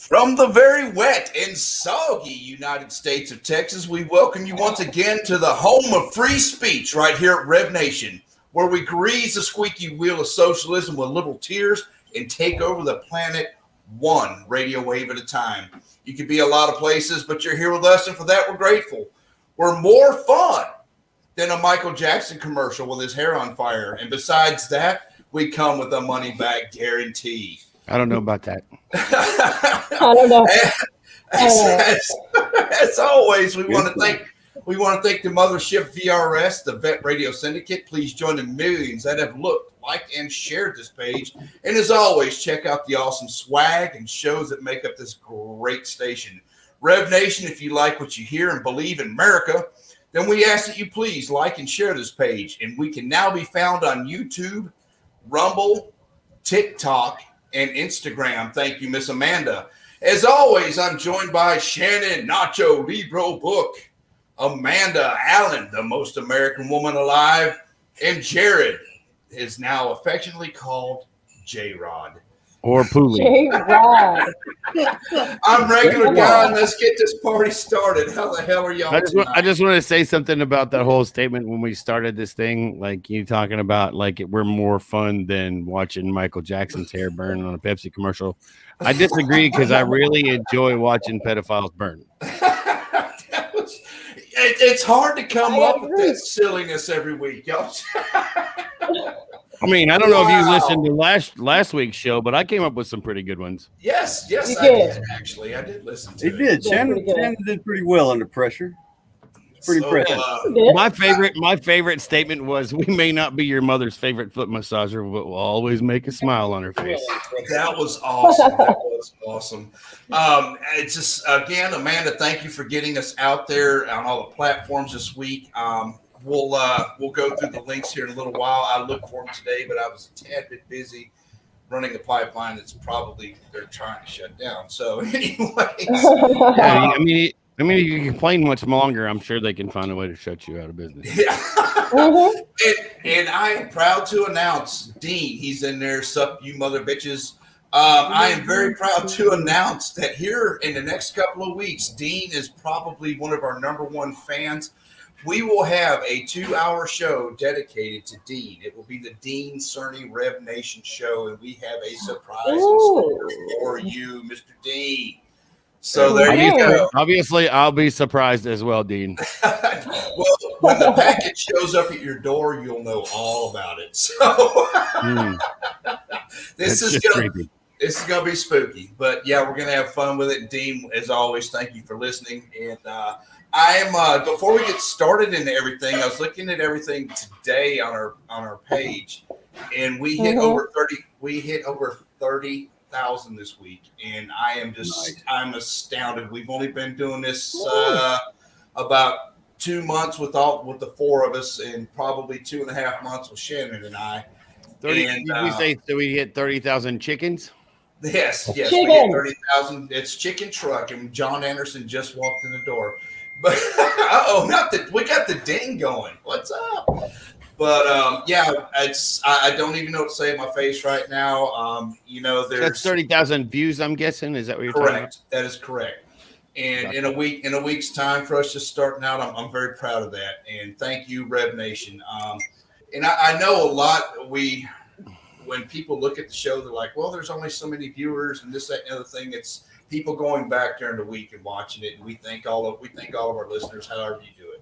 From the very wet and soggy United States of Texas, we welcome you once again to the home of free speech right here at Rev Nation, where we grease the squeaky wheel of socialism with liberal tears and take over the planet one radio wave at a time. You could be a lot of places, but you're here with us, and for that, we're grateful. We're more fun than a Michael Jackson commercial with his hair on fire. And besides that, we come with a money-back guarantee. I don't know about that. I don't know. As always, we want to thank the mothership VRS, the Vet Radio Syndicate. Please join the millions that have looked, liked, and shared this page. And as always, check out the awesome swag and shows that make up this great station. Rev Nation, if you like what you hear and believe in America, then we ask that you please like and share this page. And we can now be found on YouTube, Rumble, TikTok, and Instagram. Thank you, Miss Amanda. As always, I'm joined by Shannon, Nacho Libro Book, Amanda Allen, the most American woman alive, and Jared is now affectionately called J-Rod. Or Pooley. J-Rod. I'm regular guy, and let's get this party started. How the hell are y'all I just want to say something about that whole statement when we started this thing. Like you talking about like we're more fun than watching Michael Jackson's hair burn on a Pepsi commercial. I disagree because I really enjoy watching pedophiles burn. It's hard to come up with that silliness every week, y'all. I mean, I don't know if you listened to last week's show, but I came up with some pretty good ones. Yes, I did. Actually, I did listen to it. He did. Shannon did pretty well under pressure. Pretty impressive. My favorite statement was, "We may not be your mother's favorite foot massager, but we'll always make a smile on her face." That was awesome. It's just again, Amanda, thank you for getting us out there on all the platforms this week. We'll go through the links here in a little while. I looked for them today, but I was a tad bit busy running a pipeline that's probably they're trying to shut down. So, anyways, I mean, you can complain much longer. I'm sure they can find a way to shut you out of business. Yeah. And I am proud to announce, Dean, he's in there. Sup, you mother bitches. I am very proud to announce that here in the next couple of weeks, Dean is probably one of our number one fans. We will have a 2-hour show dedicated to Dean. It will be the Dean Cerny Rev Nation show, and we have a surprise in store for you, Mr. Dean. So there you go. Obviously, I'll be surprised as well, Dean. Well, when the package shows up at your door, you'll know all about it. So this is going to be spooky. But, yeah, we're going to have fun with it. Dean, as always, thank you for listening. And I am before we get started into everything, I was looking at everything today on our page, and we hit over 30. We hit over 30,000 this week, and I'm astounded. We've only been doing this about 2 months with the four of us, and probably 2.5 months with Shannon and I. We hit 30,000 chickens? Yes, we hit 30,000. It's Chicken Truck, and John Anderson just walked in the door. But we got the ding going. What's up? But I don't even know what to say in my face right now. There's 30,000 views. I'm guessing. Is that what you're talking about? That is correct. And in a week's time for us just starting out, I'm very proud of that. And thank you, Rev Nation. And I know a lot. When people look at the show, they're like, "Well, there's only so many viewers," and this, that, and the other thing. It's people going back during the week and watching it, and we thank all of our listeners, however you do it.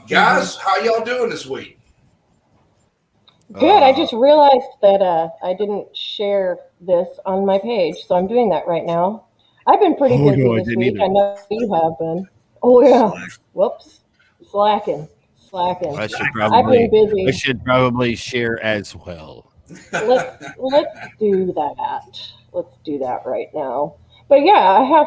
Guys, how y'all doing this week? Good. I just realized that I didn't share this on my page, so I'm doing that right now. I've been pretty busy this week. I know you have been. Oh yeah. Whoops. Slacking. I've been busy. I should probably share as well. Let's do that. Let's do that right now. But yeah, I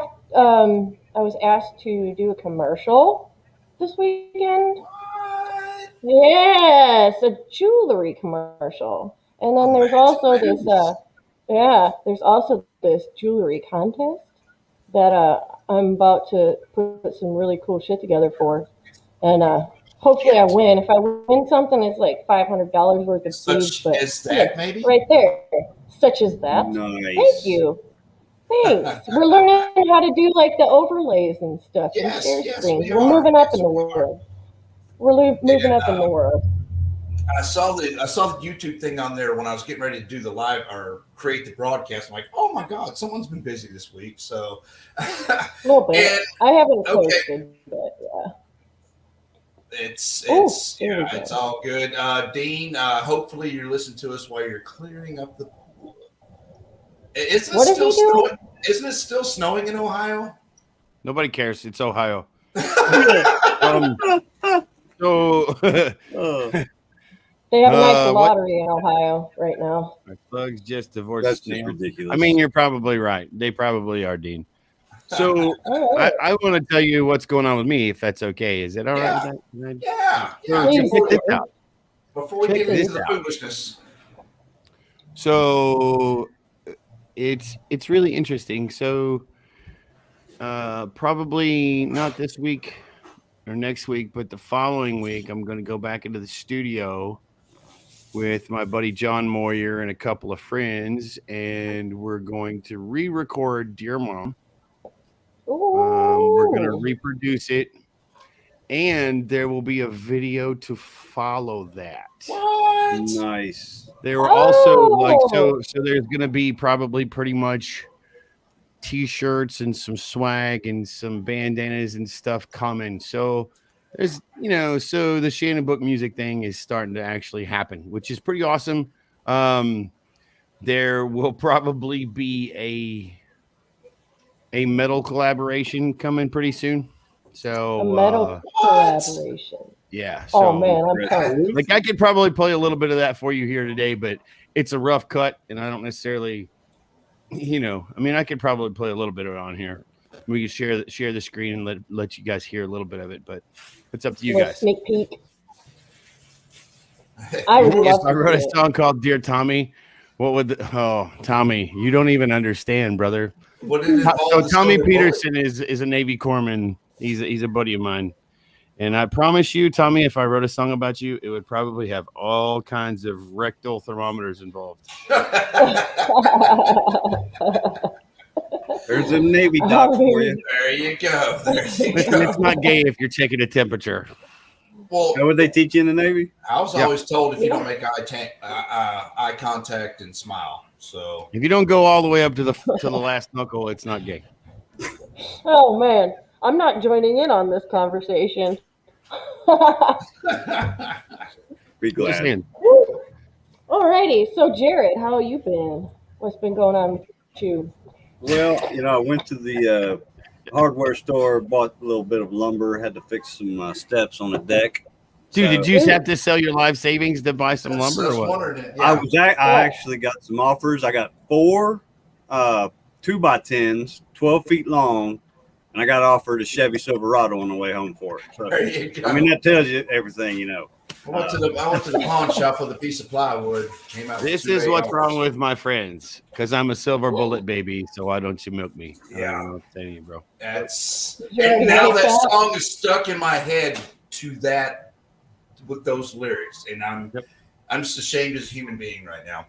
was asked to do a commercial this weekend. What? Yes, a jewelry commercial. And then there's also this jewelry contest that I'm about to put some really cool shit together for. And hopefully I win. If I win something, it's like $500 worth of food. Such as that, maybe? Right there. Such as that. Nice. Thank you. Thanks. We're learning how to do like the overlays and stuff and share screens. We're moving up in the world. We're moving up in the world. I saw the YouTube thing on there when I was getting ready to do the live or create the broadcast. I'm like, oh my God, someone's been busy this week. So a little bit. I haven't posted, but yeah. It's all good. Dean, hopefully you're listening to us while you're clearing up the pool. Isn't it still snowing in Ohio? Nobody cares. It's Ohio. So they have a nice lottery in Ohio right now. My plugs just divorced. That's just ridiculous. I mean, you're probably right. They probably are, Dean. So I want to tell you what's going on with me, if that's okay. Is it all right? Yeah. Before we get into the foolishness. So it's really interesting. So probably not this week or next week, but the following week, I'm going to go back into the studio with my buddy John Moyer and a couple of friends, and we're going to re-record Dear Mom. We're going to reproduce it, and there will be a video to follow that. What? Nice. There were also so there's going to be probably pretty much t-shirts and some swag and some bandanas and stuff coming. So there's, so the Shannon Book Music thing is starting to actually happen, which is pretty awesome. There will probably be a metal collaboration coming pretty soon. So a metal collaboration. Yeah. So, oh man, I'm pumped. Like I could probably play a little bit of that for you here today, but it's a rough cut, and I don't necessarily, I could probably play a little bit of it on here. We could share the screen and let you guys hear a little bit of it, but it's up to you guys. Sneak peek. I wrote a song called Dear Tommy. What would Tommy, you don't even understand, brother. What is it? So Tommy Peterson is a Navy corpsman. He's a buddy of mine. And I promise you, Tommy, if I wrote a song about you, it would probably have all kinds of rectal thermometers involved. There's a Navy doc for you. There you go. Listen, it's not gay if you're taking a temperature. Well, how would they teach you in the Navy? I was always told if you don't make eye contact and smile. So if you don't go all the way up to the last knuckle, it's not gay. Oh man, I'm not joining in on this conversation. Be glad. Alrighty, so Jared, how have you been? What's been going on with you? Well, I went to the hardware store, bought a little bit of lumber, had to fix some steps on the deck. Dude, did you have to sell your life savings to buy some lumber or what? I actually got some offers. I got 4 2x10s, 12 feet long, and I got offered a Chevy Silverado on the way home for it. So, there you go. I mean, that tells you everything, I went to the pawn shop with a piece of plywood. Came out. This is what's wrong with my friends, because I'm a silver bullet baby. So why don't you milk me? Yeah, I don't know what to tell you, bro. And now that song is stuck in my head to that with those lyrics, and I'm just ashamed as a human being right now.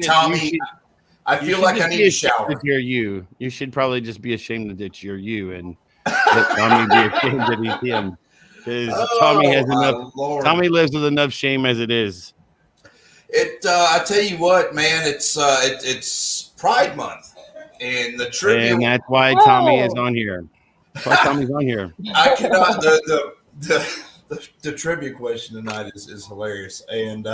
Tommy, I feel like I need a shower. If you're you should probably just be ashamed that you're you, and let Tommy be ashamed that he's him. Because Tommy has enough. Lord. Tommy lives with enough shame as it is. I tell you what, man, it's Pride Month, and the trivia. And that's why Tommy is on here. That's why Tommy's on here. I cannot. The trivia question tonight is hilarious, and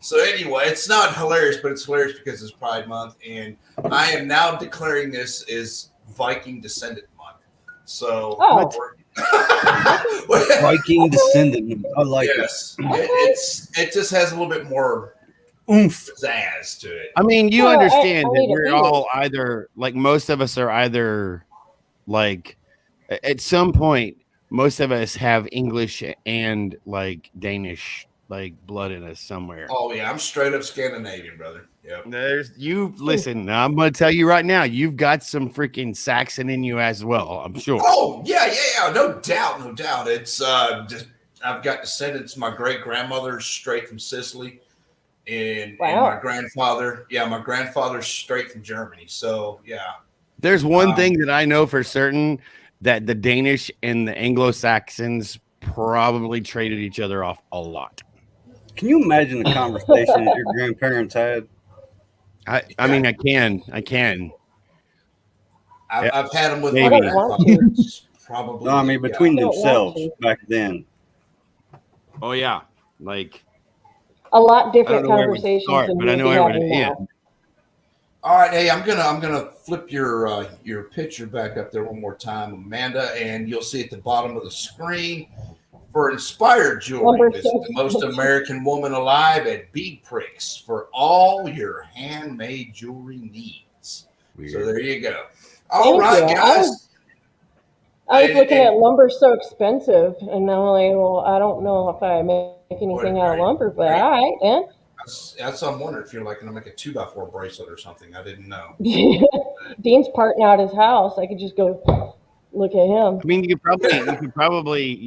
so anyway, it's not hilarious, but it's hilarious because it's Pride Month, and I am now declaring this is Viking Descendant Month. So. Viking descendant. I like it. It just has a little bit more oomph, pizzazz to it. I mean, you understand that we're all either like most of us are either like at some point, most of us have English and like Danish like blood in us somewhere. Oh yeah, I'm straight up Scandinavian, brother. Yep. Listen, I'm gonna tell you right now, you've got some freaking Saxon in you as well, I'm sure. Oh yeah, no doubt. It's just I've got descendants. My great grandmother's straight from Sicily, and my grandfather's straight from Germany. So yeah, There's one thing that I know for certain, that the Danish and the Anglo-Saxons probably traded each other off a lot. Can you imagine the conversation that your grandparents had? I mean, I can. I've had them with Maybe. my I don't want grandfathers. Probably. No, I mean between Don't want themselves to. back then. Oh yeah, like A lot I don't different know where it would conversations start, than but I we'll know be where it having would now. end. All right, hey, I'm gonna flip your picture back up there one more time, Amanda, and you'll see at the bottom of the screen for inspired jewelry. Number Visit the most American woman alive at Bead Pricks for all your handmade jewelry needs. Weird. So there you go. All Thank right, you. guys. I was looking at lumber so expensive, and I'm like, well, I don't know if I make anything out of lumber, but all right, then. That's I'm wondering if you're like going to make a 2x4 bracelet or something. I didn't know. Dean's parting out his house. I could just go look at him. I mean, you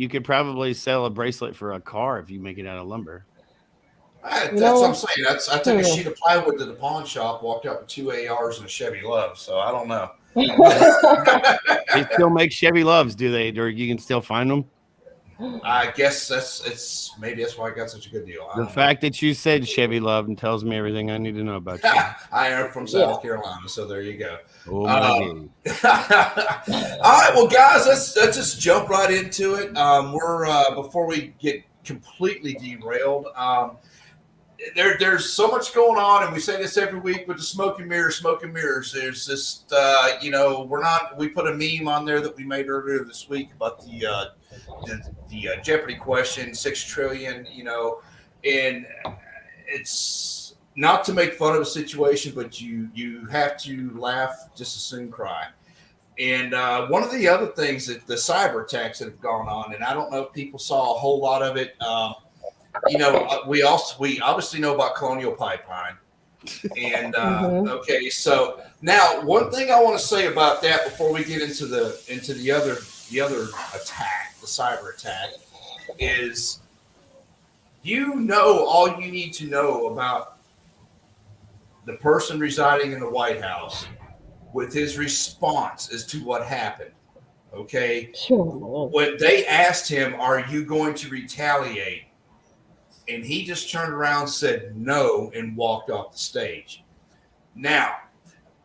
could probably sell a bracelet for a car if you make it out of lumber. That's what I'm saying. I took a sheet of plywood to the pawn shop, walked out with 2 ARs and a Chevy Love. So I don't know. They still make Chevy Loves, do they? Or you can still find them? I guess maybe that's why I got such a good deal. The fact that you said Chevy Love and tells me everything I need to know about you. I am from South Carolina, so there you go. Oh my all right, well, guys, let's just jump right into it. We're before we get completely derailed. There's so much going on, and we say this every week with the smoke and mirrors. There's just we put a meme on there that we made earlier this week about the Jeopardy question, 6 trillion, and it's not to make fun of a situation, but you have to laugh just as soon cry. And one of the other things that the cyber attacks that have gone on, and I don't know if people saw a whole lot of it. We obviously know about Colonial Pipeline, and okay. So now, one thing I want to say about that before we get into the other attack, the cyber attack, is all you need to know about the person residing in the White House with his response as to what happened. Okay, when they asked him, "Are you going to retaliate?" and he just turned around, said no, and walked off the stage. Now,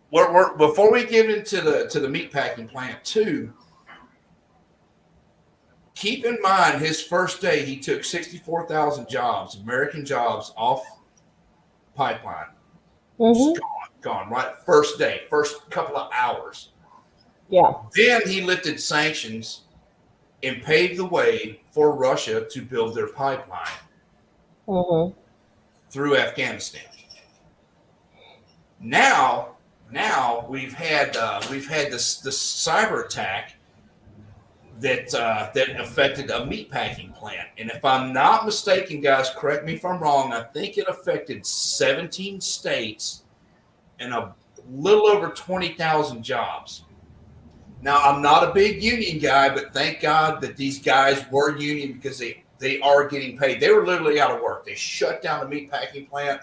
before we get into the meatpacking plant too, keep in mind his first day he took 64,000 jobs, American jobs, off pipeline. Just gone right first day, first couple of hours. Yeah. Then he lifted sanctions and paved the way for Russia to build their pipeline. Through Afghanistan. Now we've had this cyber attack that affected a meatpacking plant, and if I'm not mistaken, guys, correct me if I'm wrong. I think it affected 17 states and a little over 20,000 jobs. Now, I'm not a big union guy, but thank God that these guys were union because they are getting paid. They were literally out of work. They shut down the meatpacking plant.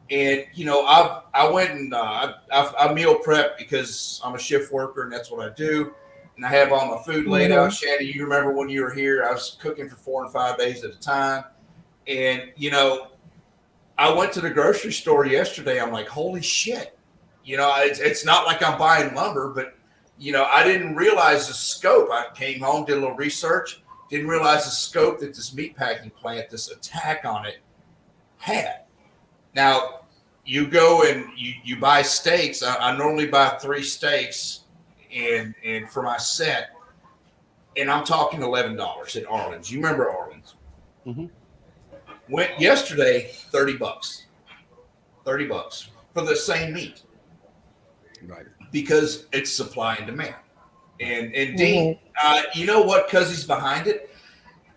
And, I went and I meal prep because I'm a shift worker and that's what I do. And I have all my food laid out. Shannon, you remember when you were here, I was cooking for 4 and 5 days at a time. And, I went to the grocery store yesterday. I'm like, holy shit. It's not like I'm buying lumber, but, I didn't realize the scope. I came home, did a little research. Didn't realize the scope that this meatpacking plant, this attack on it, had. Now, you go and you buy steaks. I normally buy 3 steaks and for my set, and I'm talking $11 at Arlen's. You remember Arlen's? Went yesterday, $30. $30 for the same meat. Right. Because it's supply and demand. And Dean, you know what? Because he's behind it.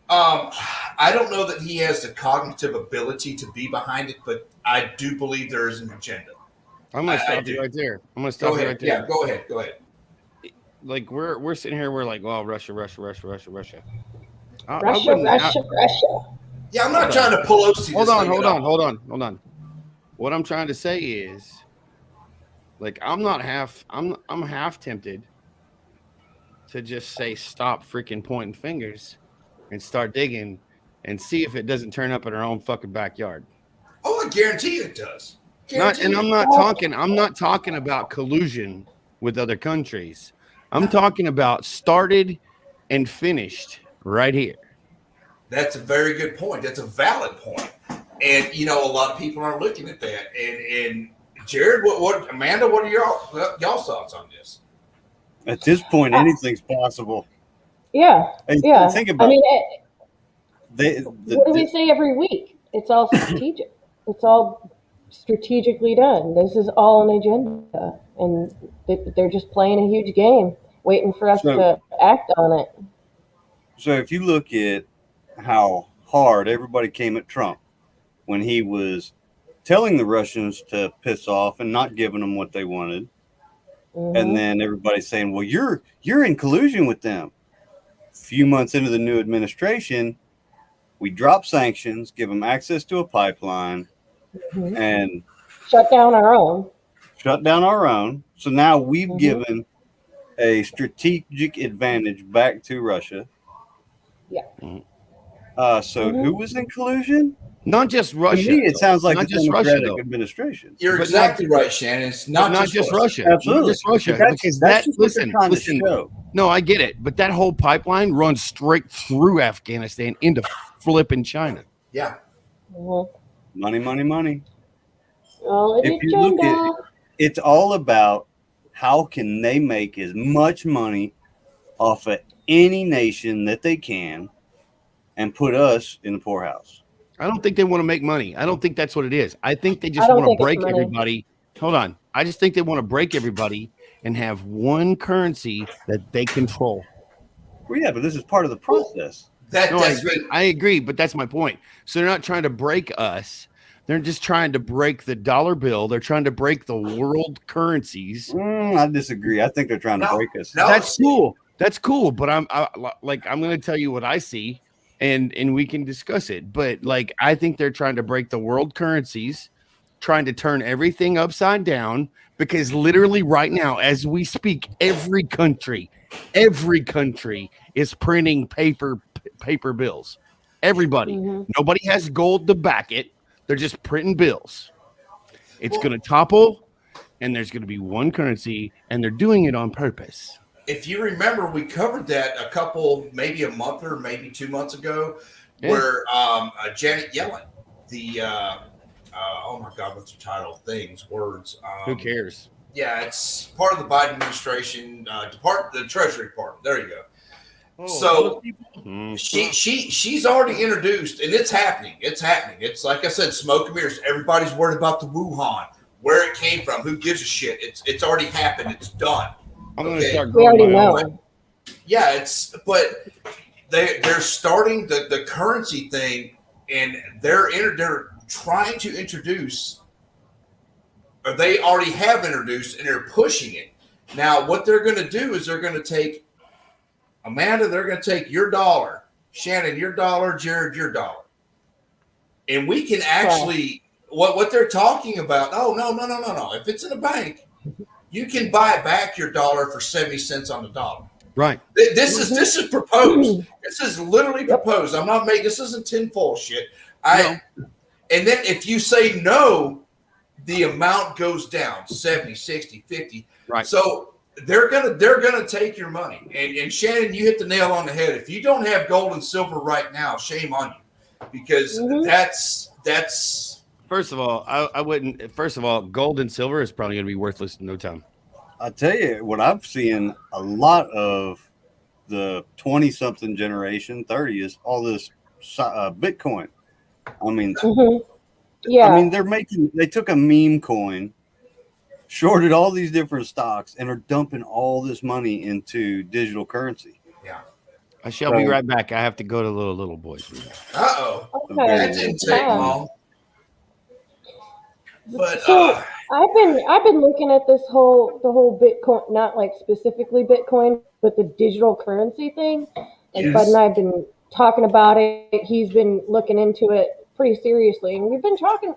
I don't know that he has the cognitive ability to be behind it, but I do believe there is an agenda. I'm going to stop you right there. Go ahead. Yeah, go ahead. Like we're sitting here, we're like, well, Russia. Russia. Yeah, I'm not trying to pull Pelosi. Hold on. What I'm trying to say is, Like I'm half tempted to just say stop freaking pointing fingers and start digging and see if it doesn't turn up in our own fucking backyard. Oh, I guarantee it does. I'm not talking about collusion with other countries. I'm talking about started and finished right here. That's a very good point. That's a valid point. And a lot of people aren't looking at that. And Jared, what Amanda, what are y'all's thoughts on this? At this point, anything's possible. Yeah. And Yeah. think about what do we say every week? It's all strategic. It's all strategically done. This is all an agenda, and they're just playing a huge game, waiting for us to act on it. So if you look at how hard everybody came at Trump when he was telling the Russians to piss off and not giving them what they wanted, and then everybody's saying, well, you're in collusion with them. A few months into the new administration, we drop sanctions, give them access to a pipeline, and shut down our own. So now we've given a strategic advantage back to Russia. Yeah. Who was in collusion? Not just Russia. To me, it sounds like not a just Democratic Russia, administration. You're exactly right, Shannon. It's not just Russia. Absolutely. Not just Russia. Because that's just listen. No, I get it. But that whole pipeline runs straight through Afghanistan into flipping China. Yeah. Money, money, money. If you look at it, it's all about how can they make as much money off of any nation that they can and put us in the poorhouse. I don't think they want to make money. I don't think that's what it is. I think they just want to break everybody. Hold on. I just think they want to break everybody and have one currency that they control. Well, yeah, but this is part of the process. I agree, but that's my point. So they're not trying to break us. They're just trying to break the dollar bill. They're trying to break the world currencies. I disagree. I think they're trying to break us. That's cool. That's cool. But I'm going to tell you what I see. And we can discuss it. But I think they're trying to break the world currencies, trying to turn everything upside down, because literally right now, as we speak, every country is printing paper bills. Everybody. Nobody has gold to back it. They're just printing bills. It's going to topple, and there's going to be one currency, and they're doing it on purpose. If you remember, we covered that maybe a month or maybe 2 months ago, where Janet Yellen, oh my God, what's the title? Words. Who cares? Yeah, it's part of the Biden administration, the Treasury Department. There you go. She's already introduced, and it's happening. It's happening. It's like I said, smoke and mirrors. Everybody's worried about the Wuhan, where it came from. Who gives a shit? It's already happened. It's done. I'm going to start we already know. Yeah, but they're starting the currency thing, and they're trying to introduce, or they already have introduced, and they're pushing it. Now, what they're going to do is they're going to take Amanda. They're going to take your dollar, Shannon, your dollar, Jared, your dollar, and we can actually what they're talking about. Oh no! If it's in a bank, you can buy back your dollar for 70 cents on the dollar. Right. This is proposed. This is literally proposed. I'm not making this isn't tinfoil shit. And then if you say no, the amount goes down 70, 60, 50. Right. So they're gonna take your money. And Shannon, you hit the nail on the head. If you don't have gold and silver right now, shame on you, because that's. First of all, I wouldn't. First of all, gold and silver is probably going to be worthless in no time. I'll tell you what I've seen a lot of the 20-something generation, 30 is all this Bitcoin. I mean, I mean, they took a meme coin, shorted all these different stocks, and are dumping all this money into digital currency. Yeah. I shall be right back. I have to go to little boys. Uh-oh. Okay. That didn't take long. But I've been looking at the whole Bitcoin, not like specifically Bitcoin, but the digital currency thing. And Bud and I have been talking about it. He's been looking into it pretty seriously, and we've been talking.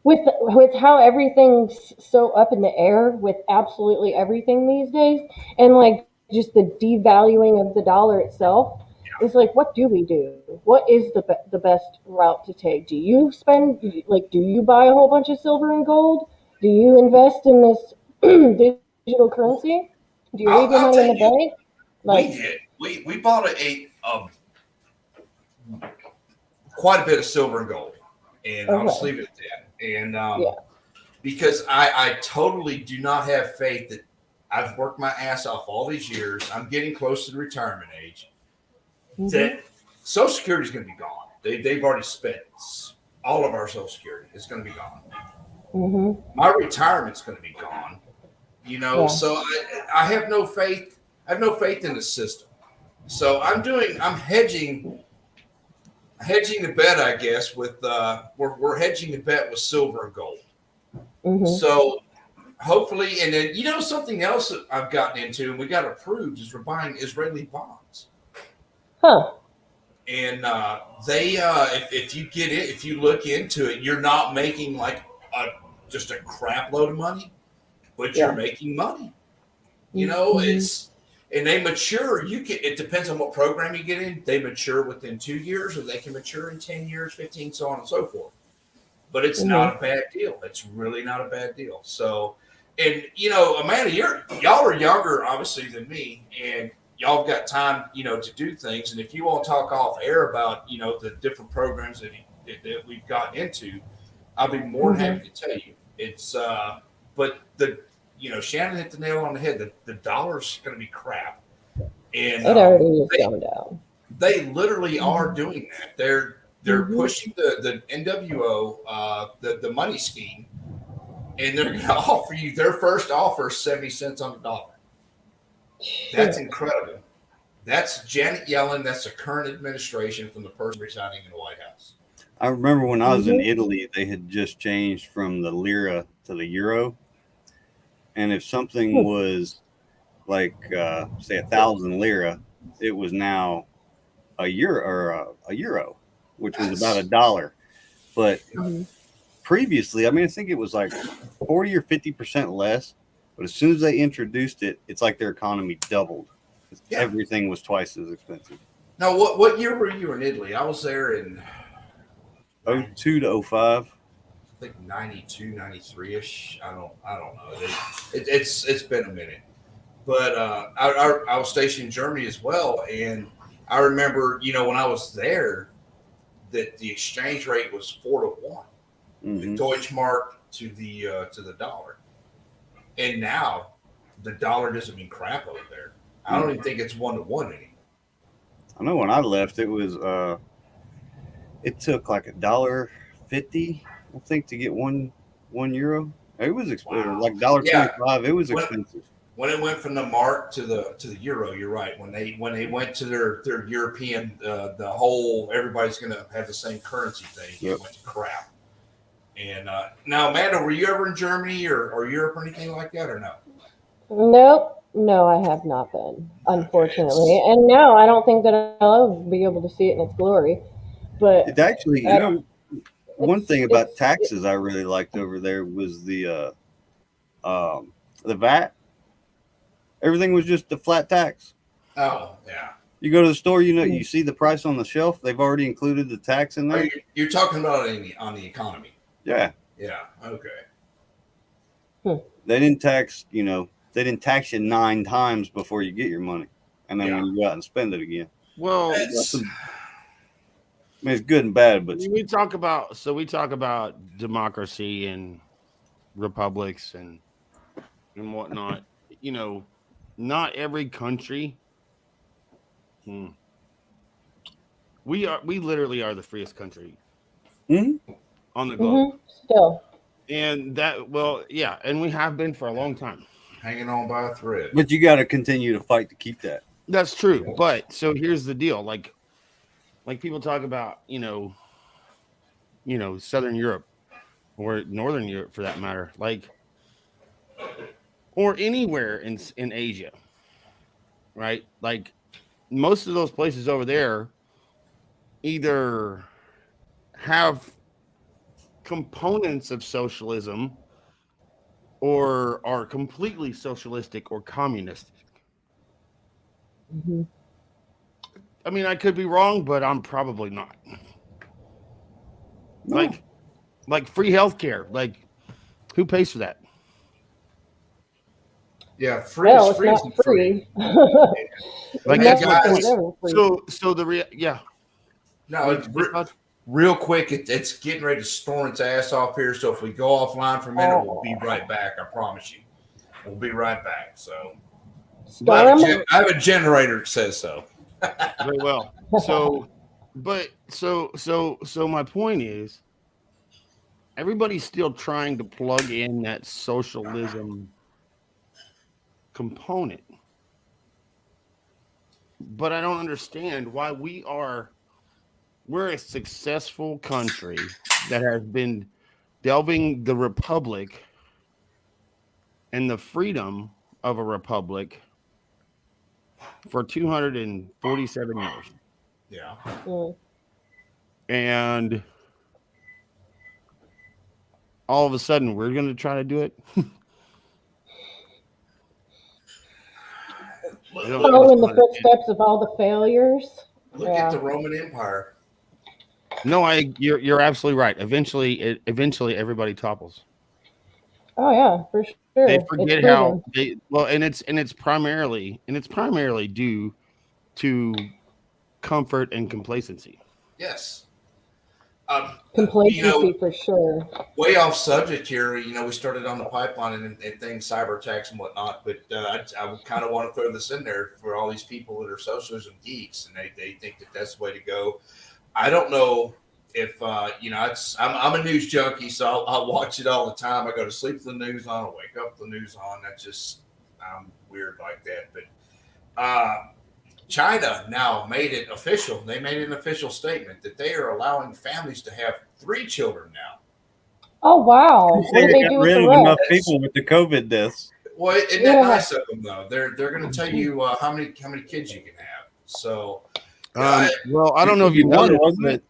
with how everything's so up in the air with absolutely everything these days, and like just the devaluing of the dollar itself, it's like, what do we do? What is the best route to take? Do you spend, like, do you buy a whole bunch of silver and gold? Do you invest in this digital currency? Do you leave your I'll money in tell the you, bank? we Like, did. We bought quite a bit of silver and gold, and I'll just okay, leave it at that. And yeah, because I totally do not have faith that I've worked my ass off all these years. I'm getting close to the retirement age. mm-hmm, That Social Security is going to be gone. They've already spent all of our Social Security. It's going to be gone. mm-hmm, My retirement's going to be gone. yeah, So I have no faith. I have no faith in the system. So I'm hedging the bet, I guess, with we're hedging the bet with silver and gold. mm-hmm, So hopefully, and then something else that I've gotten into and we got approved is we're buying Israeli bonds. huh, And if you look into it, you're not making like just a crap load of money, but you're yeah, making money. mm-hmm, It's and they mature. It depends on what program you get in. They mature within 2 years, or they can mature in 10 years, 15, so on and so forth. But it's not mm-hmm, a bad deal. It's really not a bad deal. So, and Amanda, y'all are younger, obviously, than me, and y'all have got time, to do things. And if you want to talk off air about, the different programs that we've gotten into, I'll be more than mm-hmm. happy to tell you. But Shannon hit the nail on the head. The dollar's going to be crap, and It already is going down. they literally are Mm-hmm. doing that. They're Mm-hmm. pushing the NWO, the money scheme, and they're going to offer you their first offer 70 cents on the dollar. That's Shit. incredible. That's Janet Yellen. That's the current administration from the person residing in the White House. I remember when I was in Mm-hmm. Italy, they had just changed from the lira to the euro, and if something was like say 1,000 lira, it was now a euro or a euro, which was about That's $1. But Mm-hmm. previously, I mean, I think it was like 40 or 50% less. But as soon as they introduced it, it's like their economy doubled. yeah. Everything was twice as expensive. Now, what year were you in Italy? I was there in Oh 90, two to 05. I think 92, 93 ish. I don't know. It's been a minute. But I was stationed in Germany as well, and I remember, when I was there, that the exchange rate was 4-1, the Mm-hmm. Deutschmark to the dollar, and now the dollar doesn't mean crap over there. I don't even think it's 1-1 anymore. I know when I left, it was it took like $1.50, I think, to get one euro. It was Wow. like dollar Yeah. 25. It was When expensive. when it went from the mark to the euro, you're right. When they went to their European, the whole everybody's going to have the same currency thing. Yep. It went to crap. And now, Amanda, were you ever in Germany or Europe or anything like that, or no? Nope. No, I have not been, Okay, unfortunately. And no, I don't think that I'll ever be able to see it in its glory. It But actually, I don't, one thing about it, taxes I really liked over there was the VAT. Everything was just a flat tax. oh yeah. You go to the store, you see the price on the shelf. They've already included the tax in Oh, there. you're talking about it on the economy. Yeah, Yeah. Okay. they didn't tax. They didn't tax you 9 times before you get your money, and then Yeah. when you go out and spend it again. Well, That's, I mean, it's good and bad, but we talk about democracy and republics and whatnot. Not every country. Hmm, we literally are the freest country Mhm. on the globe, mm-hmm, still. and yeah, and we have been for a long time. hanging on by a thread. but you got to continue to fight to keep that. That's true, but so here's the deal: like people talk about, Southern Europe or Northern Europe for that matter, or anywhere in Asia, right? Like most of those places over there either have components of socialism or are completely socialistic or communist. Mm-hmm. I mean, I could be wrong, but I'm probably not. No. Like free healthcare. Like, who pays for that? Yeah, free Well, is it's free not isn't free. Like, Hey, that's my guys, point. Never free. Yeah. no, it's real quick. It's getting ready to storm its ass off here. So if we go offline for a minute, we'll be right back. I promise you, we'll be right back. So Storm. I have a generator that says so. Very well. So my point is, everybody's still trying to plug in that socialism component, but I don't understand why we're a successful country that has been delving the republic and the freedom of a republic for 247 years. Yeah. Mm. And all of a sudden we're going to try to do it. Follow in the footsteps of all the failures. Look at the Roman Empire. No, you're absolutely right. Eventually everybody topples. Oh yeah, for sure. They forget how and it's primarily due to comfort and complacency. Yes. Complacency for sure. Way off subject here. We started on the pipeline and things, cyber attacks and whatnot, but I kind of want to throw this in there for all these people that are socialism geeks and they think that that's the way to go. I don't know if, I'm a news junkie, so I'll watch it all the time. I go to sleep with the news on, I wake up with the news on. I'm weird like that. But China now made it official. They made an official statement that they are allowing families to have 3 children now. Oh wow! What did they do with the rest? Enough people with the COVID deaths. Well, isn't that nice of them though? They're going to tell you how many kids you can have. So, well, I don't know if you know this, wasn't it?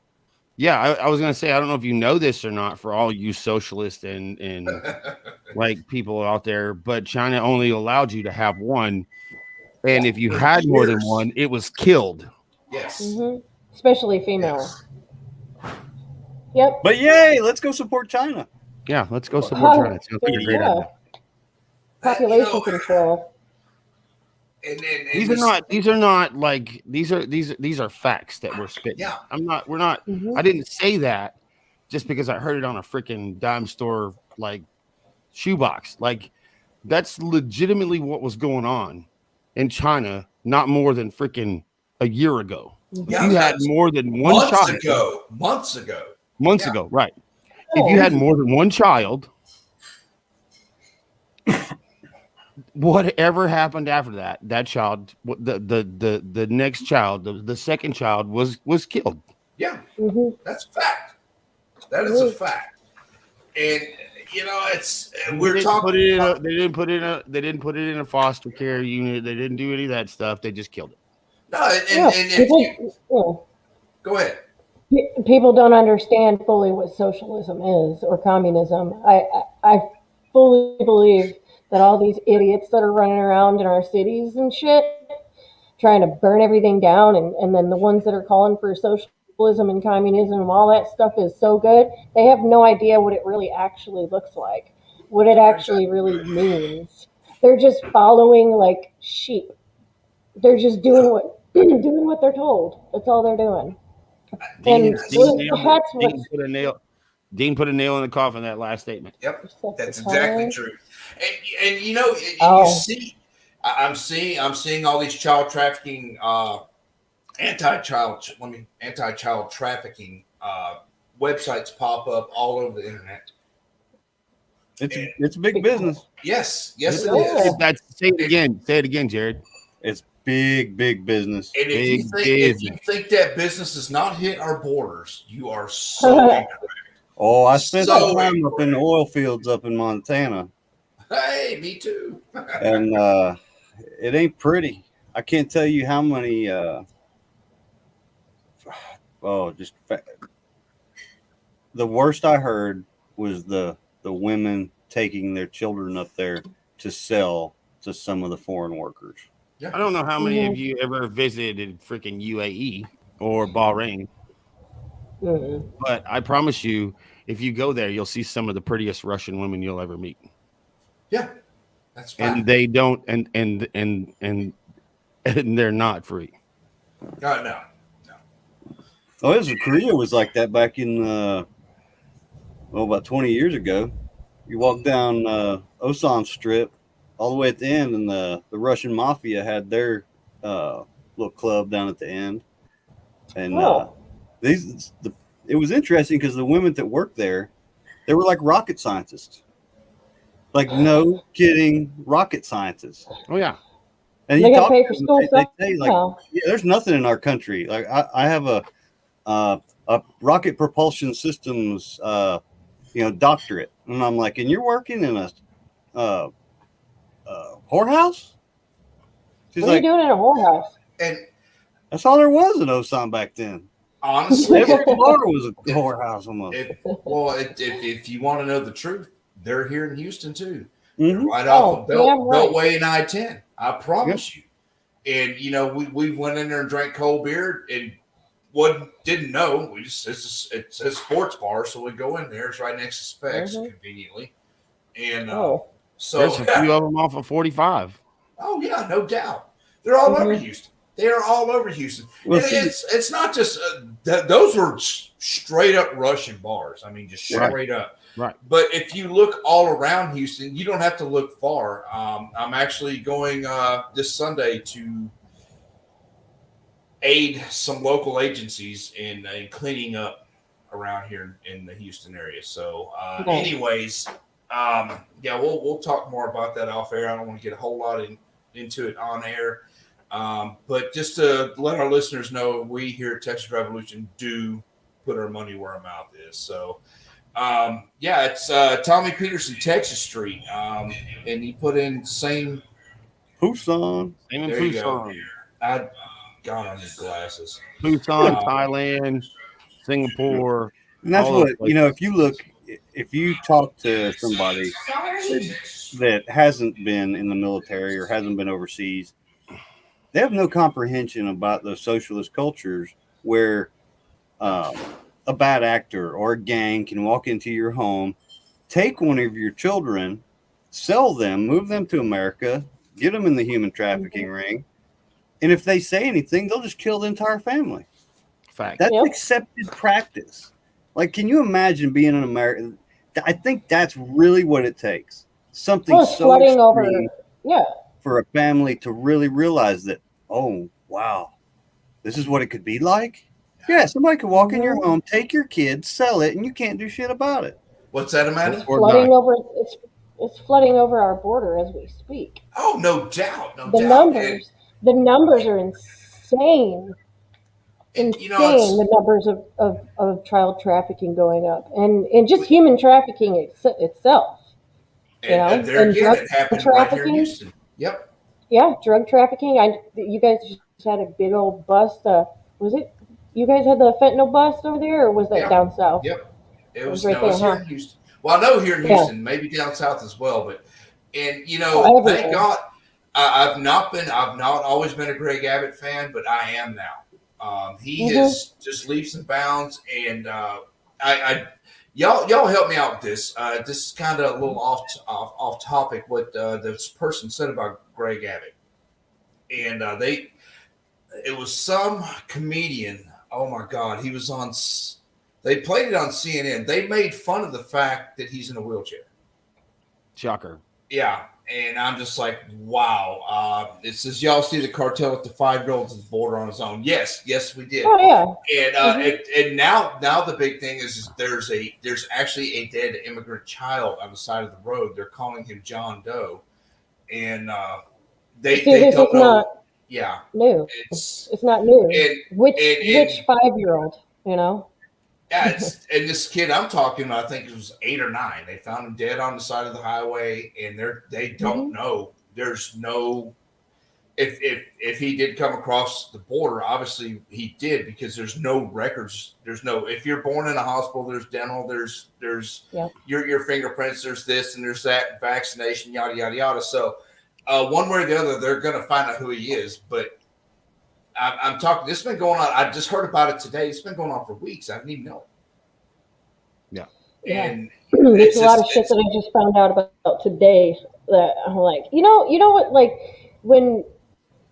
Yeah, I was going to say I don't know if you know this or not for all you socialists and like people out there, but China only allowed you to have one. And if you had more than one, it was killed. Yes. Mm-hmm. Especially female. Yes. Yep. But yay, let's go support China. Yeah, let's go support China. Sounds like a great idea. Population control. And these are facts that we're spitting. Yeah. We're not I didn't say that just because I heard it on a freaking dime store like shoebox. Like that's legitimately what was going on in China not more than freaking a year ago. Yeah, you had more than one child. Months ago, right. If you had more than one child, whatever happened after that child, the next child, the second child was killed. Yeah, that's a fact. That is a fact. And they didn't put it in a foster care unit. They didn't do any of that stuff. They just killed it. No, go ahead. People don't understand fully what socialism is or communism. I fully believe that all these idiots that are running around in our cities and shit, trying to burn everything down, and then the ones that are calling for socialism and communism and all that stuff is so good, they have no idea what it really actually looks like, what it actually really means. They're just following like sheep. They're just doing what they're told. That's all they're doing. Dean put a nail in the coffin that last statement. Yep, that's exactly true. And you see, I'm seeing all these child trafficking, anti-child trafficking websites pop up all over the internet. It's big business. Yes, it is. Say it again, Jared. It's big business. And if you think that business has not hit our borders, you are so incorrect. Oh, I spent some time up in the oil fields up in Montana. Hey, me too. And it ain't pretty. I can't tell you how many the worst I heard was the women taking their children up there to sell to some of the foreign workers. I don't know how many of Mhm. you ever visited freaking UAE or Bahrain, Mm-mm. but I promise you, if you go there, you'll see some of the prettiest Russian women you'll ever meet. Yeah, that's And fine. they don't, and they're not free. No, no. Oh, it was Korea was like that back in about 20 years ago. You walk down Osan Strip all the way at the end, and the Russian mafia had their little club down at the end. And Oh, it was interesting because the women that worked there, they were like rocket scientists. Like, no kidding, rocket scientists. Oh yeah, And they you got to talk pay to for them, school they say, like, somehow. yeah, there's nothing in our country. Like, I have a rocket propulsion systems, doctorate. And I'm like, and you're working in a uh, whorehouse? She's What are you like, doing in a whorehouse? And that's all there was in Osan back then. honestly, Every Florida was a whorehouse almost. if you want to know the truth, they're here in Houston too. They're Mm-hmm. right off of damn right. Beltway and I-10. I promise you. And we went in there and drank cold beer and didn't know. It's a sports bar, so we go in there. It's right next to Specs, conveniently. And there's a few of them off of 45. oh yeah, no doubt. They're all over Houston. They are all over Houston. Well, and it's not just those were straight up Russian bars. I mean, just straight up. Right. But if you look all around Houston, you don't have to look far. I'm actually going this Sunday to aid some local agencies in cleaning up around here in the Houston area. So, anyways, we'll talk more about that off air. I don't want to get a whole lot into it on air. But just to let our listeners know, we here at Texas Revolution do put our money where our mouth is. So, it's Tommy Peterson, Texas Street. And he put in same. Busan. Same in There you go. Busan. I got on his glasses. Busan, Thailand, Singapore. And that's what, if you talk to somebody that hasn't been in the military or hasn't been overseas, they have no comprehension about those socialist cultures where a bad actor or a gang can walk into your home, take one of your children, sell them, move them to America, get them in the human trafficking ring, and if they say anything, they'll just kill the entire family. Fact. That's accepted practice. Like, can you imagine being an American? I think that's really what it takes. Something so extreme for a family to really realize that, oh, wow, this is what it could be like? Yeah, somebody could walk in your home, take your kid, sell it, and you can't do shit about it. What's that, Amanda? It's flooding over our border as we speak. Oh, no doubt. The numbers are insane. Insane, the numbers of child trafficking going up, and just human trafficking itself. And there again, it happened right here in Houston. Yep. Yeah, drug trafficking. You guys just had a big old bust. Was it? You guys had the fentanyl bust over there, or was that down south? Yep. It was right there, here in Houston. Well, I know here in Houston, maybe down south as well. But thank God, I've not always been a Greg Abbott fan, but I am now. He has just leaps and bounds, and y'all help me out with this. This is kind of a little off topic. What this person said about Greg Abbott, and it was some comedian. Oh my God, he was on. They played it on CNN. They made fun of the fact that he's in a wheelchair. Shocker. Yeah. And I'm just like, wow. It says, y'all see the cartel with the 5-year-olds at the border on his own. Yes, we did. Oh yeah. And now the big thing is there's actually a dead immigrant child on the side of the road. They're calling him John Doe, and they don't know. Not new. It's not new. Which 5-year-old? Yeah, and this kid I'm talking about, I think it was 8 or 9. They found him dead on the side of the highway, and they don't know. There's no if he did come across the border, obviously he did, because there's no records. There's no, if you're born in a hospital, there's dental, there's Yep. your fingerprints, there's this and there's that, vaccination, yada yada yada. So one way or the other, they're going to find out who he is. But I'm talking. This has been going on. I just heard about it today. It's been going on for weeks. I didn't even know. Yeah. And there's a lot of shit that I just found out about today that I'm like, you know what, like when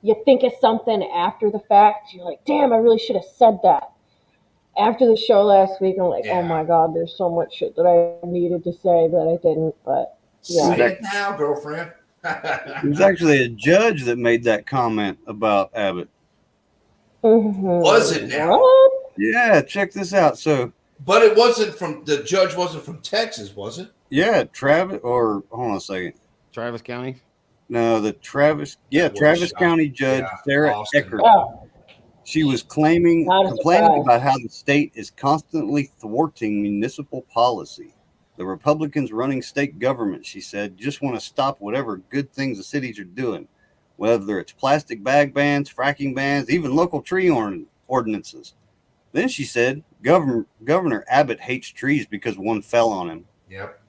you think of something after the fact, you're like, damn, I really should have said that. After the show last week, I'm like, oh my God, there's so much shit that I needed to say that I didn't. But yeah. Say it now, girlfriend. It was actually a judge that made that comment about Abbott. Was it now? What? Yeah, check this out. So, but it wasn't from the judge. Wasn't from Texas, was it? Yeah, Travis. Or hold on a second. Travis County. No, the Travis. Yeah, Travis County Judge Sarah Eckert. Oh. She was complaining about how the state is constantly thwarting municipal policy. The Republicans running state government, she said, just want to stop whatever good things the cities are doing, whether it's plastic bag bans, fracking bans, even local tree ordinances. Then she said, Governor Abbott hates trees because one fell on him. Yep.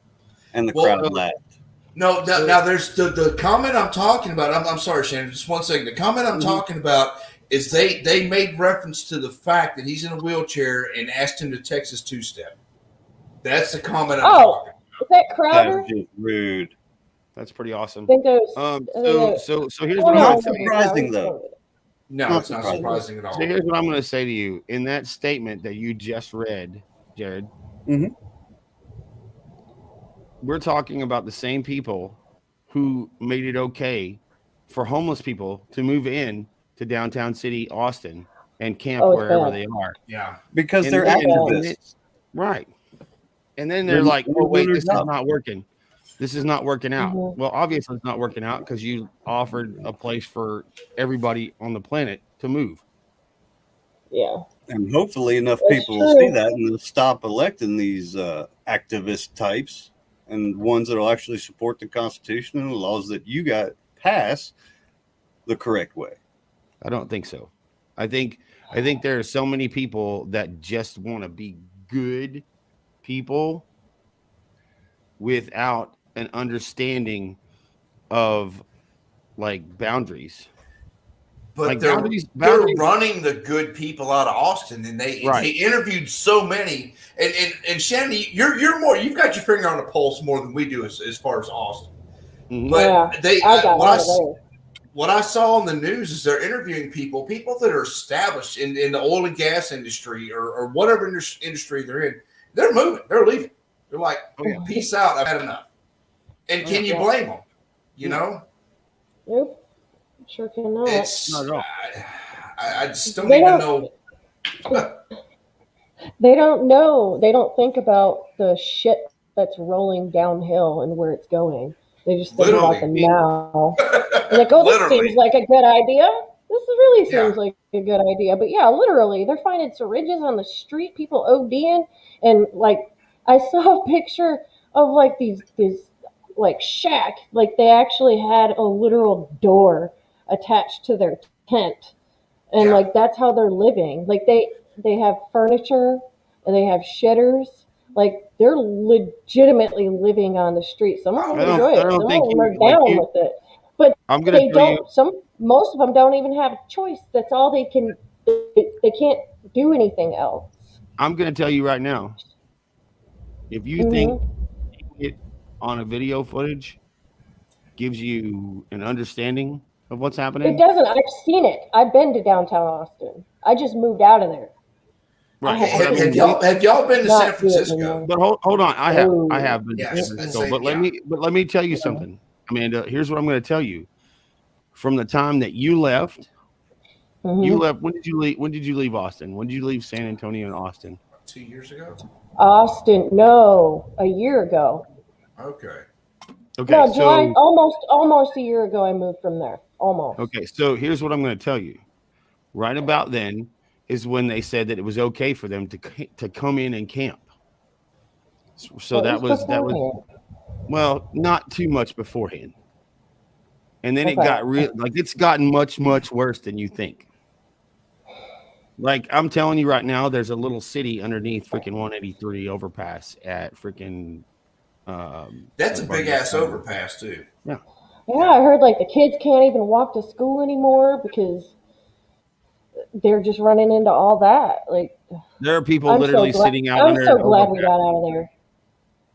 And the crowd laughed. No, now there's the comment I'm talking about. I'm sorry, Shannon, just 1 second. The comment I'm talking about is they made reference to the fact that he's in a wheelchair and asked him to text his two-step. That's the comment I'm talking about. Is that Crowder? That's just rude. That's pretty awesome. I think it was, So here's what I'm saying. Surprising though. No, it's not surprising at all. So here's what I'm going to say to you. In that statement that you just read, Jared, we're talking about the same people who made it okay for homeless people to move in to downtown city Austin and camp wherever they are. Yeah. Because they're activists. Right. And then they're like, oh, wait, this is not working. This is not working out. Well, obviously it's not working out because you offered a place for everybody on the planet to move. Yeah. And hopefully enough people will see that and they'll stop electing these activist types and ones that will actually support the Constitution and the laws that you got passed the correct way. I don't think so. I think there are so many people that just want to be good people without an understanding of like boundaries. But like they're boundaries. running the good people out of Austin, and they interviewed so many. And Shannon, you've got your finger on the pulse more than we do as far as Austin. But what I saw on the news is they're interviewing people that are established in the oil and gas industry or whatever industry they're in. They're moving. They're leaving. They're like, peace out. I've had enough. And can you blame them? You know? Nope. Sure cannot. Not at all. I just don't even know. They don't know. They don't think about the shit that's rolling downhill and where it's going. They just think about the now. Like, oh, this seems like a good idea. This really seems like a good idea. But yeah, literally, they're finding syringes on the street, people ODing. And like, I saw a picture of like these like shack. Like they actually had a literal door attached to their tent. And like, that's how they're living. Like they have furniture and they have shitters. Like they're legitimately living on the street. Some of them enjoy it. Some of them are down with it. But they don't. Most of them don't even have a choice. That's all they can. They can't do anything else. I'm going to tell you right now. If you think it on a video footage gives you an understanding of what's happening, it doesn't. I've seen it. I've been to downtown Austin. I just moved out of there. Right. Have y'all been to San Francisco? But hold on. I have been to San Francisco. But let me tell you something, Amanda. Here's what I'm going to tell you. From the time that you left, you left. When did you leave? When did you leave Austin? When did you leave San Antonio and Austin? 2 years ago. Austin, no, a year ago. Okay. No, July, almost a year ago. I moved from there. Almost. Okay, so here's what I'm going to tell you. Right about then is when they said that it was okay for them to come in and camp. So that was well, not too much beforehand. And then it Okay. got real, like it's gotten much, much worse than you think. Like I'm telling you right now, there's a little city underneath freaking 183 overpass at freaking. That's a big ass overpass too. Yeah. Yeah, I heard like the kids can't even walk to school anymore because they're just running into all that. Like, There are people I'm literally so glad, sitting out I'm under so an glad we overpass. got out of there.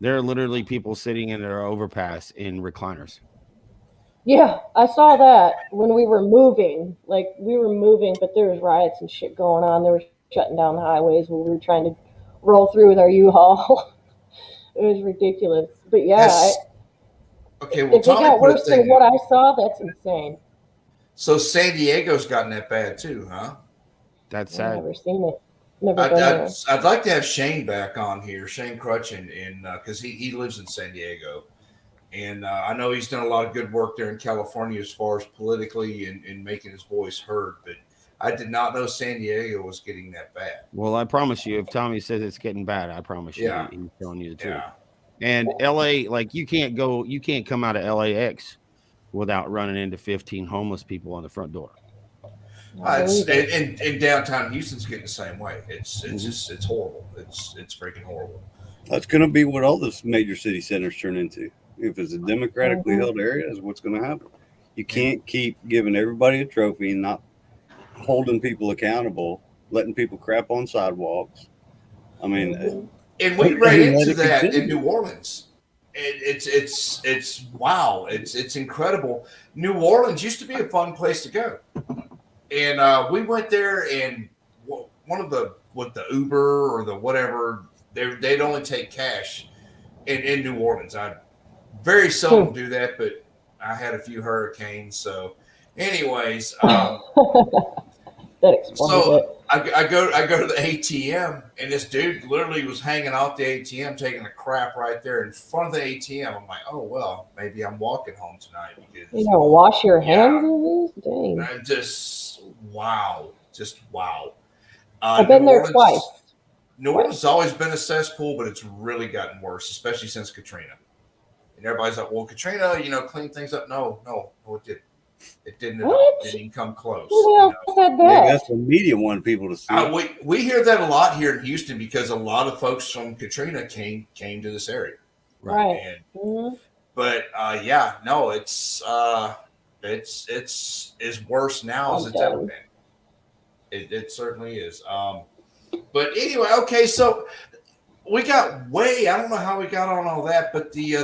There are literally people sitting in their overpass in recliners. Yeah, I saw that when we were moving. Like, we were moving, but there was riots and shit going on. They were shutting down the highways when we were trying to roll through with our U-Haul. It was ridiculous. But yeah, Okay, well, if it Tommy got put a worse than thing. what I saw, that's insane. So San Diego's gotten that bad too, huh? That's I've sad. never seen it. Never been there. I'd like to have Shane back on here, Shane Crutch, because he lives in San Diego. And I know he's done a lot of good work there in California as far as politically and making his voice heard. But I did not know San Diego was getting that bad. Well, I promise you, if Tommy says it's getting bad, I promise you, Yeah. he's telling you the truth. Yeah. And LA, like you can't come out of LAX without running into 15 homeless people on the front door. In downtown Houston's getting the same way. It's horrible. It's freaking horrible. That's going to be what all the major city centers turn into. If it's a democratically held area, is what's going to happen. You can't keep giving everybody a trophy and not holding people accountable, letting people crap on sidewalks. I mean, and we ran into that in New Orleans. It's wow. It's incredible. New Orleans used to be a fun place to go, and we went there, and one of the Uber or the whatever, they'd only take cash in New Orleans. I very seldom do that, but I had a few hurricanes. So, anyways, that explains it. I go to the ATM, and this dude literally was hanging off the ATM, taking a crap right there in front of the ATM. I'm like, oh well, maybe I'm walking home tonight because wash your hands in this. Dang. Just wow. I've been there twice. New Orleans has always been a cesspool, but it's really gotten worse, especially since Katrina. And everybody's like, well, Katrina, cleaned things up. No, it didn't. It didn't at all. It didn't even come close. Who else said that? Maybe that's the media wanted people to see. We hear that a lot here in Houston because a lot of folks from Katrina came to this area. Right. But it's as worse now as it's ever been. It certainly is. But anyway, okay, so we got I don't know how we got on all that, but the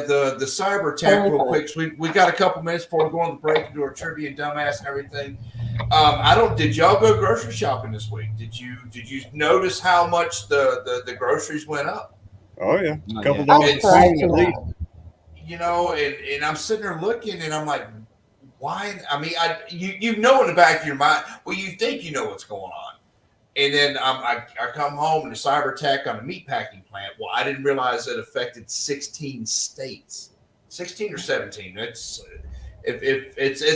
cyber attack real quick. So we got a couple minutes before we go on the break and do our trivia and dumbass and everything. Did y'all go grocery shopping this week? Did you notice how much the groceries went up? Oh yeah, a couple dollars at least. And I'm sitting there looking, and I'm like, why? I mean, you know in the back of your mind, well, you think you know what's going on. And then I come home and the cyber attack on the meatpacking plant. Well, I didn't realize it affected 16 states, 16 or 17. It's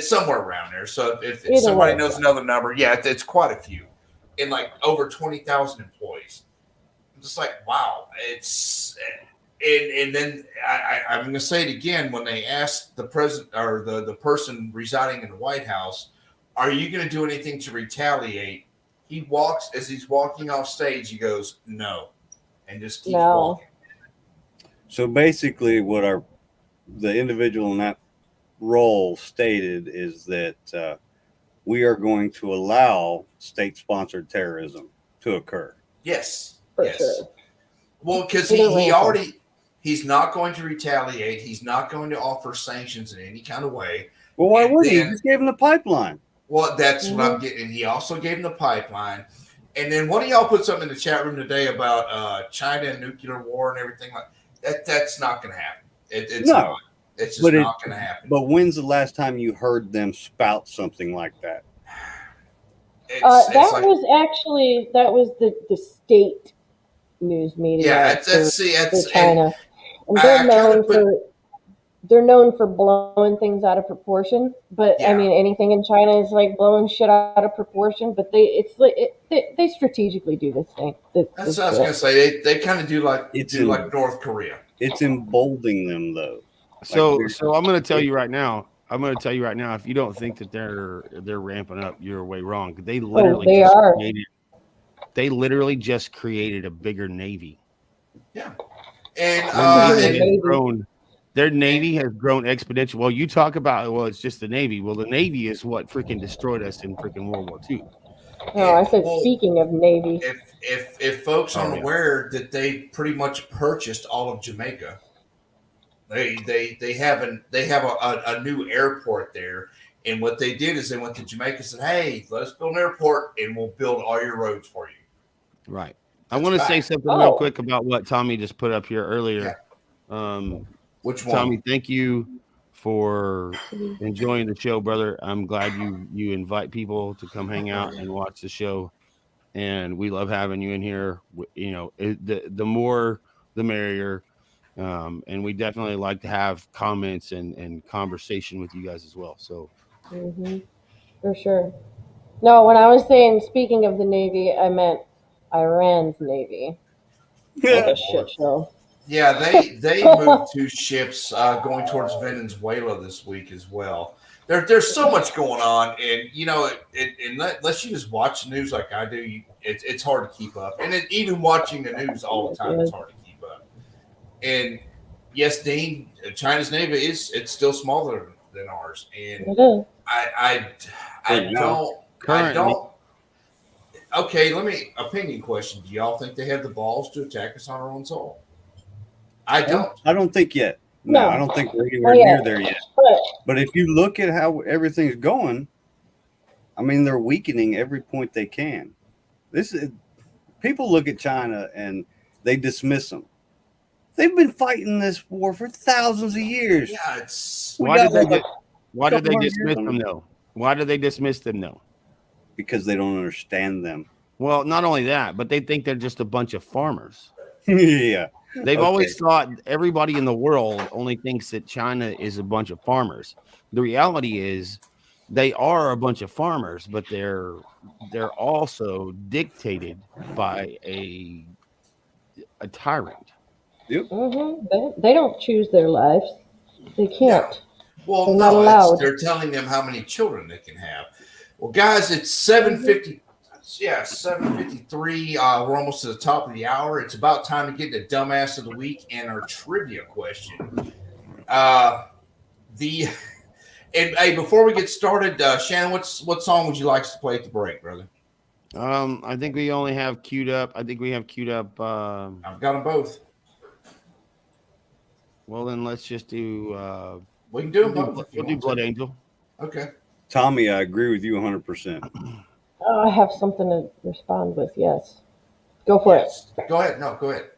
somewhere around there. So if somebody knows another number, it's quite a few, and like over 20,000 employees. I'm just like, wow, and then I'm going to say it again when they asked the president or the person residing in the White House, are you going to do anything to retaliate? As he's walking off stage, he goes, no, and just keeps walking. So basically what the individual in that role stated is that we are going to allow state-sponsored terrorism to occur. Yes. Sure. Well, because he's not going to retaliate. He's not going to offer sanctions in any kind of way. Well, why would he? He just gave him the pipeline. Well, that's what I'm getting. He also gave him the pipeline. And then one of y'all put something in the chat room today about China and nuclear war and everything like that. That's not going to happen. It's not. It's just not going to happen. But when's the last time you heard them spout something like that? That was the state news media. Yeah, for China. And they're known for blowing things out of proportion, but I mean anything in China is like blowing shit out of proportion. But they strategically do this thing. That's what I was gonna say. They kind of do like North Korea. It's emboldening them though. So I'm gonna tell you right now. I'm going to tell you right now, if you don't think that they're ramping up, you're way wrong. They Oh, literally they just are. created a bigger navy. Yeah. And Bigger Their navy has Navy. grown. Their navy has grown exponential. Well, you talk about it's just the navy. Well, the navy is what freaking destroyed us in freaking World War II. No, I said well, speaking of Navy. if folks Oh, aren't yeah. aware that they pretty much purchased all of Jamaica, they have a new airport there. And what they did is they went to Jamaica and said, "Hey, let us build an airport, and we'll build all your roads for you." Right. I That's want to say fact. something real Oh, quick about what Tommy just put up here Yeah. earlier. Which Tommy, one? thank you for enjoying the show, brother. I'm glad you invite people to come hang out and watch the show, and we love having you in here. You know, the more the merrier, and we definitely like to have comments and conversation with you guys as well. So for sure. No, when I was saying speaking of the Navy, I meant Iran's Navy. What Oh a boy. shit show. Yeah, they moved two ships going towards Venezuela this week as well. There's so much going on, and you know, unless you just watch the news like I do, it's hard to keep up. And even watching the news all the time, it's hard to keep up. And yes, Dean, China's Navy it's still smaller than ours, and It is. I Right now. currently, Okay, let me opinion question. Do y'all think they have the balls to attack us on our own soil? I don't. I don't think yet. No, I No. don't think we're Oh anywhere yeah. near there yet. But But if you look at how everything's going, I mean, they're weakening every point they can. This is people look at China and they dismiss them. They've been fighting this war for thousands of years. Yeah, it's We why got did they like why did they 200 years dismiss on them it. though? Why did they dismiss them though? Because they don't understand them. Well, not only that, but they think they're just a bunch of farmers. Yeah. They've Okay. always thought everybody in the world only thinks that China is a bunch of farmers. The reality is they are a bunch of farmers, but they're also dictated by a tyrant. Yep. they don't choose their lives. They yeah. can't. Well, They're not no, allowed. they're telling them how many children they can have. Well, guys, it's 7:50. Yeah, 7:53. We're almost to the top of the hour. It's about time to get the dumbass of the week and our trivia question. The and hey, before we get started, Shannon, what song would you like us to play at the break, brother? I think we only have queued up. I've got them both. Well, then let's just do. We can do them both. We'll do Blood Angel. Okay. Tommy, I agree with you 100%. Oh, I have something to respond with. Yes. Go for it. Go ahead. No, go ahead.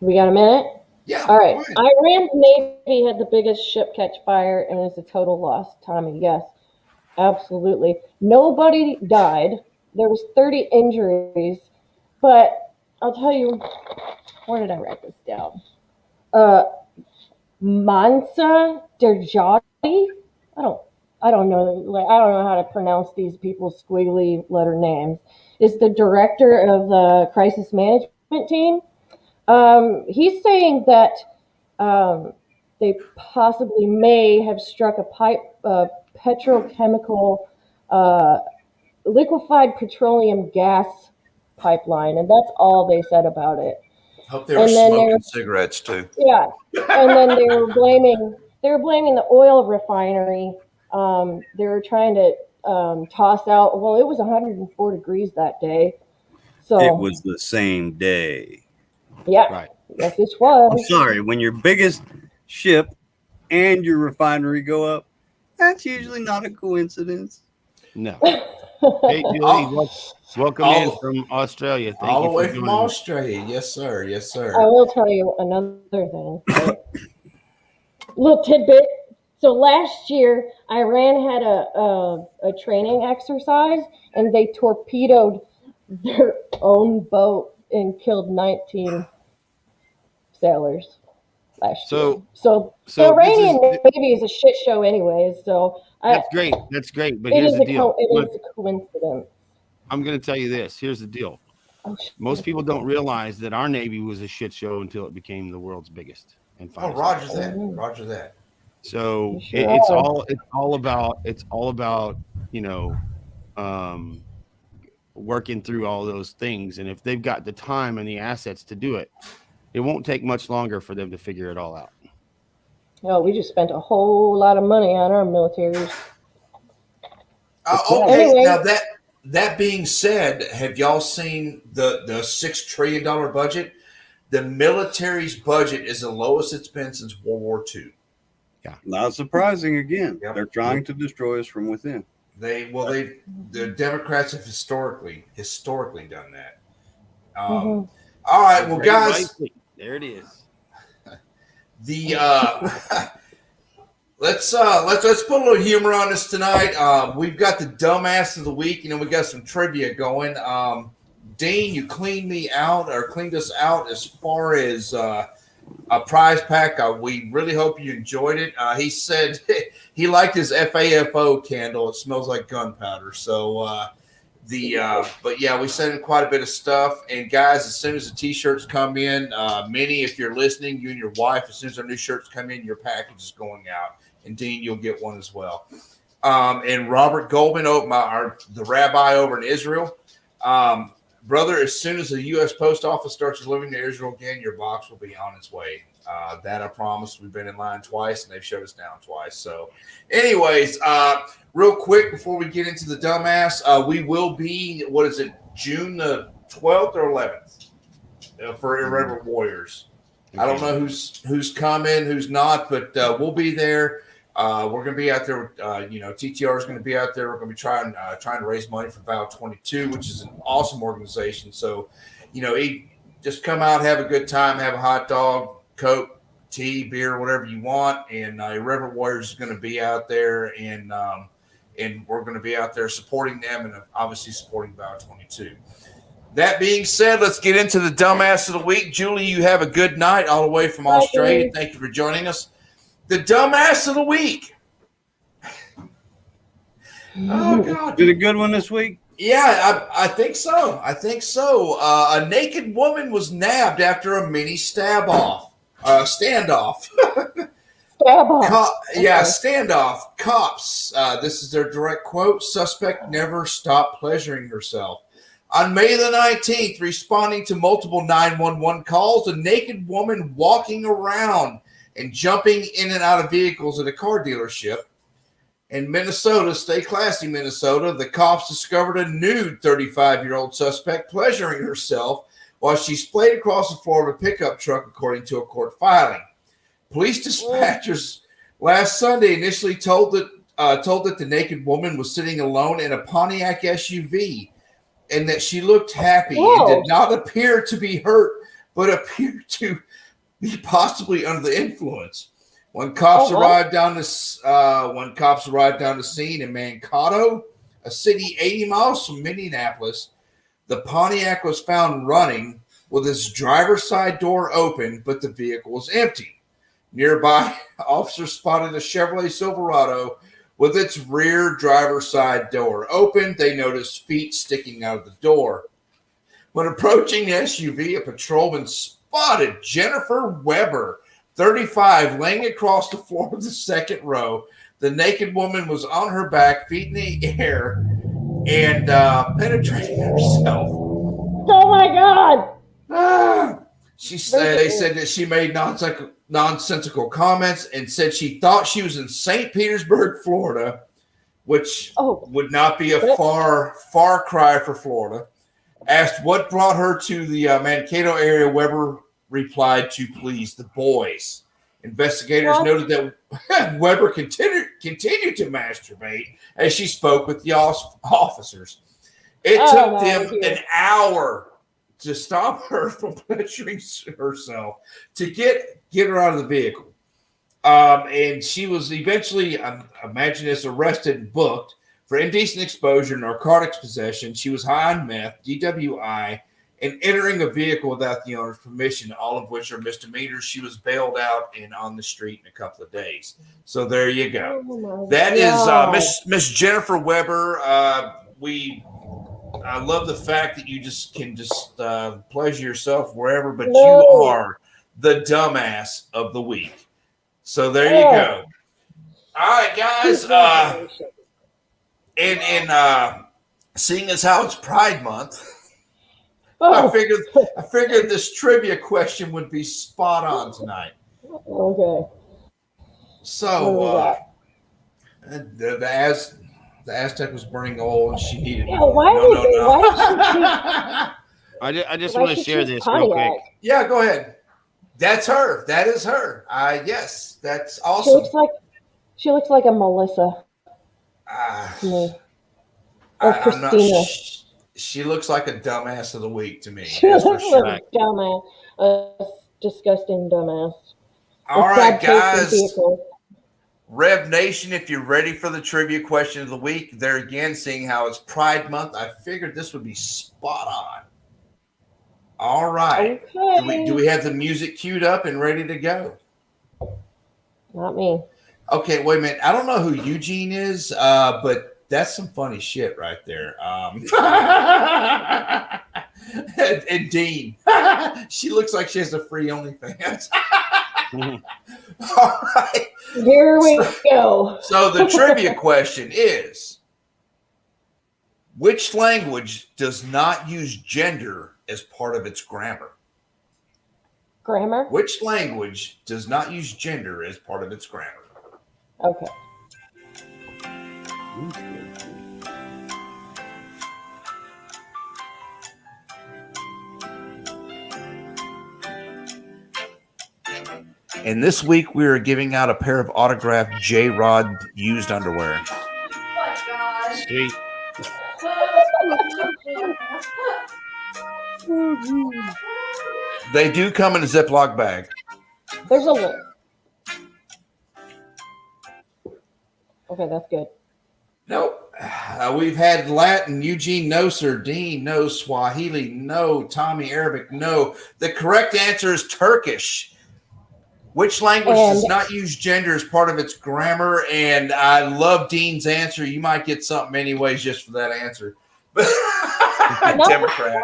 We got a minute? Yeah. All right. go ahead. Iran's Navy had the biggest ship catch fire and was a total loss. Tommy, yes. Absolutely. Nobody died. There was 30 injuries. But I'll tell you, where did I write this down? Mansa Derjati? I don't know how to pronounce these people's squiggly letter names. Is the director of the crisis management team. He's saying that they possibly may have struck a petrochemical liquefied petroleum gas pipeline, and that's all they said about it. Hope they were smoking cigarettes too. Yeah, and then they were blaming the oil refinery. They were trying to toss out. Well, it was 104 degrees that day, so It was the same day. yeah, Right. yes, it was. I'm sorry, when your biggest ship and your refinery go up, that's usually not a coincidence. No. Hey, Julie, welcome in from Australia. Thank all you the way for from joining us. Australia. Yes, sir. Yes, sir. I will tell you another thing. Little tidbit. So last year, Iran had a training exercise, and they torpedoed their own boat and killed 19 sailors last year. So the Iranian Navy is a shit show, anyways. So that's great. That's great. But it here's is the deal. It is a coincidence. I'm going to tell you this. Here's the deal. Most people don't realize that our Navy was a shit show until it became the world's biggest. And Roger that. Roger that. So You sure it's are. all about, you know, working through all those things. And if they've got the time and the assets to do it, it won't take much longer for them to figure it all out. Oh, we just spent a whole lot of money on our militaries. Okay, Anyway, now that being said, have y'all seen the $6 trillion budget? The military's budget is the lowest it's been since World War II. Not surprising again. Yep. They're trying to destroy us from within. The Democrats have historically done that. All right, well, guys, there it is. the let's put a little humor on this tonight. We've got the dumbass of the week, and then we got some trivia going. Dean, you cleaned us out as far as a prize pack. We really hope you enjoyed it. He said he liked his FAFO candle. It smells like gunpowder. So but yeah, we sent in quite a bit of stuff. And guys, as soon as the t-shirts come in, Minnie, if you're listening, you and your wife, as soon as our new shirts come in, your package is going out. And Dean, you'll get one as well. And Robert Goldman, the rabbi over in Israel, brother, as soon as the U.S. Post Office starts delivering to Israel again, your box will be on its way. That I promise. We've been in line twice, and they've shut us down twice. So, anyways, real quick before we get into the dumbass, we will be, June the 12th or 11th for Irreverent Warriors. Okay. I don't know who's coming, who's not, but we'll be there. We're going to be out there. TTR is going to be out there. We're going to be trying to raise money for Vow 22, which is an awesome organization. So, just come out, have a good time, have a hot dog, Coke, tea, beer, whatever you want. And Irreverent Warriors is going to be out there, and we're going to be out there supporting them and obviously supporting Vow 22. That being said, let's get into the dumbass of the week. Julie, you have a good night all the way from Australia. Thank you for joining us. The dumbass of the week. Oh, God. Did a good one this week? Yeah, I think so. A naked woman was nabbed after a mini standoff. standoff. Standoff. Cops. This is their direct quote. Suspect never stopped pleasuring herself. On May the 19th, responding to multiple 911 calls, a naked woman walking around and jumping in and out of vehicles at a car dealership. In Minnesota, stay classy, Minnesota, the cops discovered a nude 35-year-old suspect pleasuring herself while she splayed across the floor of a pickup truck, according to a court filing. Police dispatchers last Sunday initially told that the naked woman was sitting alone in a Pontiac SUV and that she looked happy and did not appear to be hurt, but appeared to be possibly under the influence. When cops arrived on the scene in Mankato, a city 80 miles from Minneapolis, the Pontiac was found running with its driver's side door open, but the vehicle was empty. Nearby, officers spotted a Chevrolet Silverado with its rear driver's side door open. They noticed feet sticking out of the door. When approaching the SUV, a patrolman spotted Jennifer Weber, 35, laying across the floor of the second row. The naked woman was on her back, feet in the air, and penetrating herself. Oh my God! They said that she made nonsensical comments and said she thought she was in St. Petersburg, Florida, which would not be a far cry for Florida. Asked what brought her to the Mankato area, Weber replied to please the boys. Investigators noted that Weber continued to masturbate as she spoke with the officers. It took them an hour to stop her from pleasuring herself, to get her out of the vehicle. And she was eventually, imagine this, arrested and booked for indecent exposure, narcotics possession. She was high on meth, DWI, and entering a vehicle without the owner's permission, all of which are misdemeanors. She was bailed out and on the street in a couple of days. So there you go. That is Miss Jennifer Weber. I love the fact that you can pleasure yourself wherever, but you are the dumbass of the week. So there you go. All right, guys. And seeing as how it's Pride Month, I figured this trivia question would be spot on tonight. Okay. So, the Aztec was burning oil, and she needed. Yeah, more. why No. did she I just why want to should share choose this Pontiac? real quick. Yeah, go ahead. That's her. That is her. Yes, that's She awesome. looks like a Melissa to me. Or I'm not. Christina. She looks like a dumbass of the week to me. She That's looks for sure. like a dumbass. A disgusting dumbass. All With right, bad taste in guys. vehicles. Rev Nation, if you're ready for the trivia question of the week, there again, seeing how it's Pride Month, I figured this would be spot on. All right. Okay. Do we have the music queued up and ready to go? Not me. Okay, wait a minute. I don't know who Eugene is, but that's some funny shit right there. And Dean. She looks like she has a free OnlyFans. All right. Here we go. So the trivia question is, which language does not use gender as part of its grammar? Grammar? Which language does not use gender as part of its grammar? Okay. And this week we are giving out a pair of autographed J-Rod used underwear. Sweet. They do come in a Ziploc bag. There's a list. Okay, that's good. Nope. We've had Latin, Eugene, no, Sir Dean, no, Swahili, no, Tommy, Arabic, no. The correct answer is Turkish. Which language does not use gender as part of its grammar? And I love Dean's answer. You might get something anyways just for that answer. Democrat.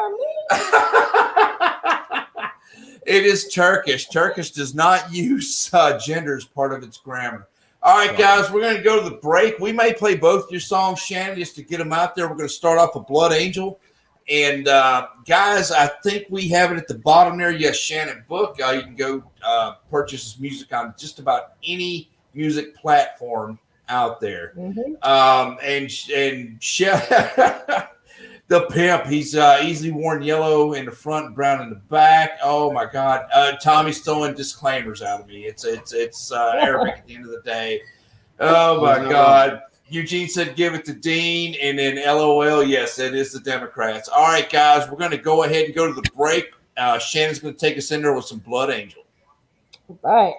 It is Turkish. Turkish does not use gender as part of its grammar. All right, guys, we're going to go to the break. We may play both your songs, Shannon, just to get them out there. We're going to start off with Blood Angel. And, guys, I think we have it at the bottom there. Yes, Shannon Book. You can go purchase his music on just about any music platform out there. Mm-hmm. The pimp, he's easily worn yellow in the front and brown in the back. Oh, my God. Tommy's throwing disclaimers out of me. It's Arabic at the end of the day. Oh, my God. Eugene said give it to Dean, and then LOL, yes, it is the Democrats. All right, guys, we're going to go ahead and go to the break. Shannon's going to take us in there with some Blood Angel. All right.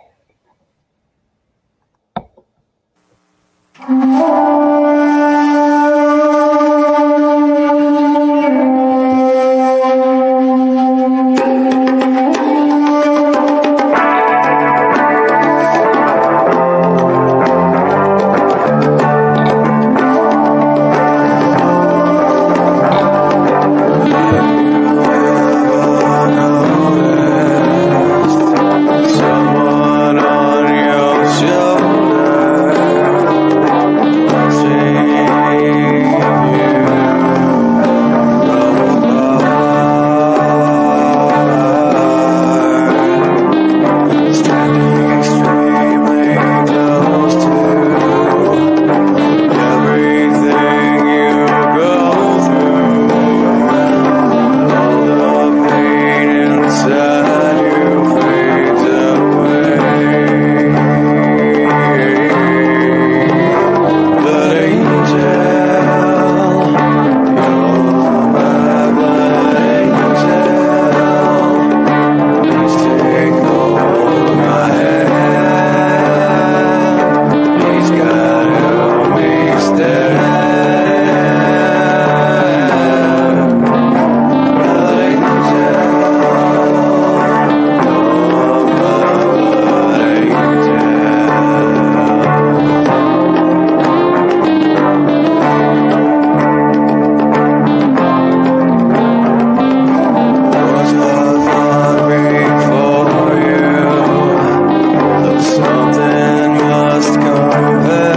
Something must come back.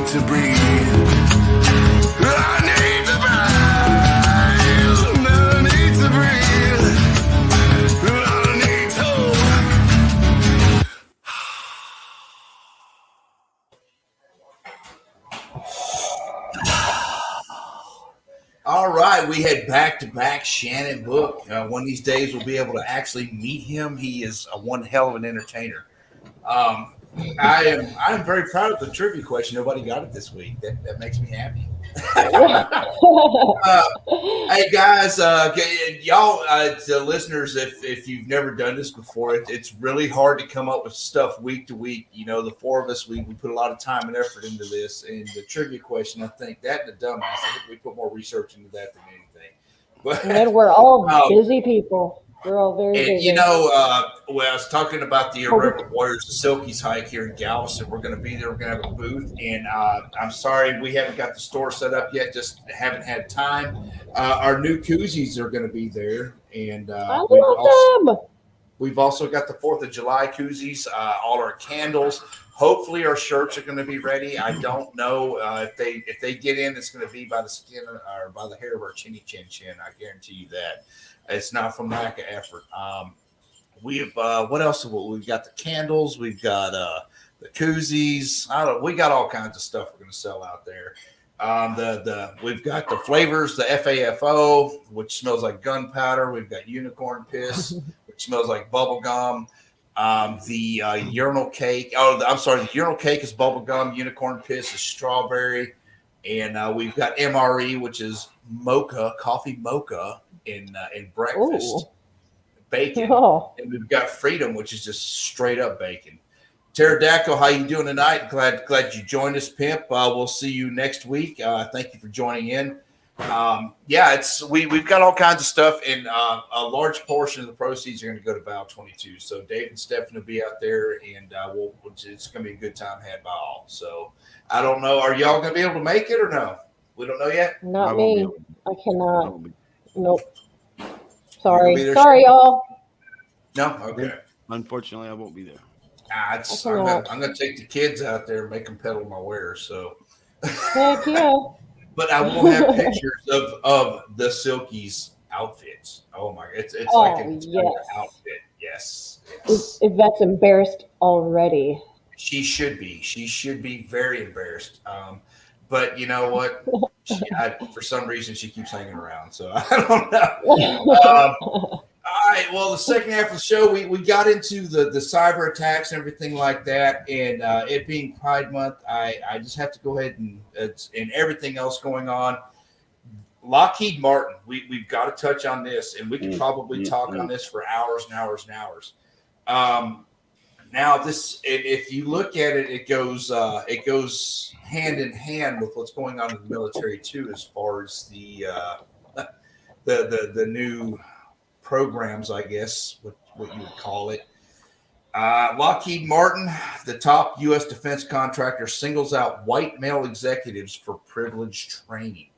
to breathe. I need to breathe. I need to breathe. I need to. All right, we had back-to-back Shannon book. One of these days, we'll be able to actually meet him. He is one hell of an entertainer. I am very proud of the trivia question. Nobody got it this week. That makes me happy. Hey guys, y'all, to listeners, if you've never done this before, it's really hard to come up with stuff week to week. You know, the four of us, we put a lot of time and effort into this, and the trivia question, I think that and the dumbass, I think we put more research into that than anything. But And we're all busy people. We're all very busy. You know, well, I was talking about the Irreverent Warriors, the Silkies hike here in Galveston. We're going to be there. We're going to have a booth. And I'm sorry we haven't got the store set up yet. Just haven't had time. Our new koozies are going to be there. And I love them. We've also got the 4th of July koozies, all our candles. Hopefully our shirts are going to be ready. I don't know if they get in, it's going to be by the skin or by the hair of our chinny chin chin. I guarantee you that. It's not from lack of effort. We've what else? We've got the candles. We've got the koozies. We got all kinds of stuff we're going to sell out there. We've got the flavors, the FAFO, which smells like gunpowder. We've got unicorn piss, which smells like bubble gum. The urinal cake. Oh, I'm sorry. The urinal cake is bubble gum. Unicorn piss is strawberry. And we've got MRE, which is mocha, coffee mocha in breakfast. Ooh. Bacon. Oh. And we've got freedom, which is just straight up bacon. Pterodactyl, how you doing tonight? Glad you joined us, Pimp. We'll see you next week. Thank you for joining in. We've got all kinds of stuff, and a large portion of the proceeds are going to go to Val 22. So Dave and Stephen will be out there, and it's going to be a good time had by all. So I don't know, are y'all going to be able to make it or no? We don't know yet. Not me. I cannot. Nope. Sorry, y'all. No, okay. Unfortunately, I won't be there. I'm gonna take the kids out there and make them pedal my wares. So, heck yeah. But I will have pictures of the Silkies outfits. Oh my! It's like an entire outfit. Yes. If that's embarrassed already. She should be. She should be very embarrassed. But you know what? For some reason, she keeps hanging around. So I don't know. All right. Well, the second half of the show, we got into the cyber attacks and everything like that. And it being Pride Month, I just have to go ahead and everything else going on. Lockheed Martin, we've got to touch on this, and we could probably talk on this for hours and hours and hours. Now, this, if you look at it, it goes hand in hand with what's going on in the military too, as far as the new programs, I guess, what you would call it. Lockheed Martin, the top U.S. defense contractor, singles out white male executives for privileged training.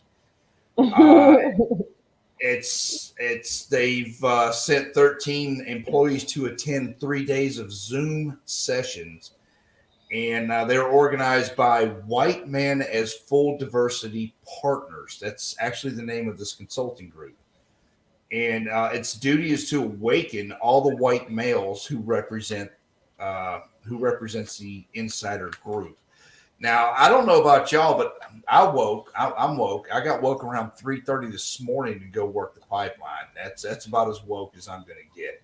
They've sent 13 employees to attend 3 days of Zoom sessions, and they're organized by White Men as Full Diversity Partners. That's actually the name of this consulting group. And its duty is to awaken all the white males who represents the insider group. Now, I don't know about y'all, but I'm woke. I got woke around 3:30 this morning to go work the pipeline. That's about as woke as I'm going to get.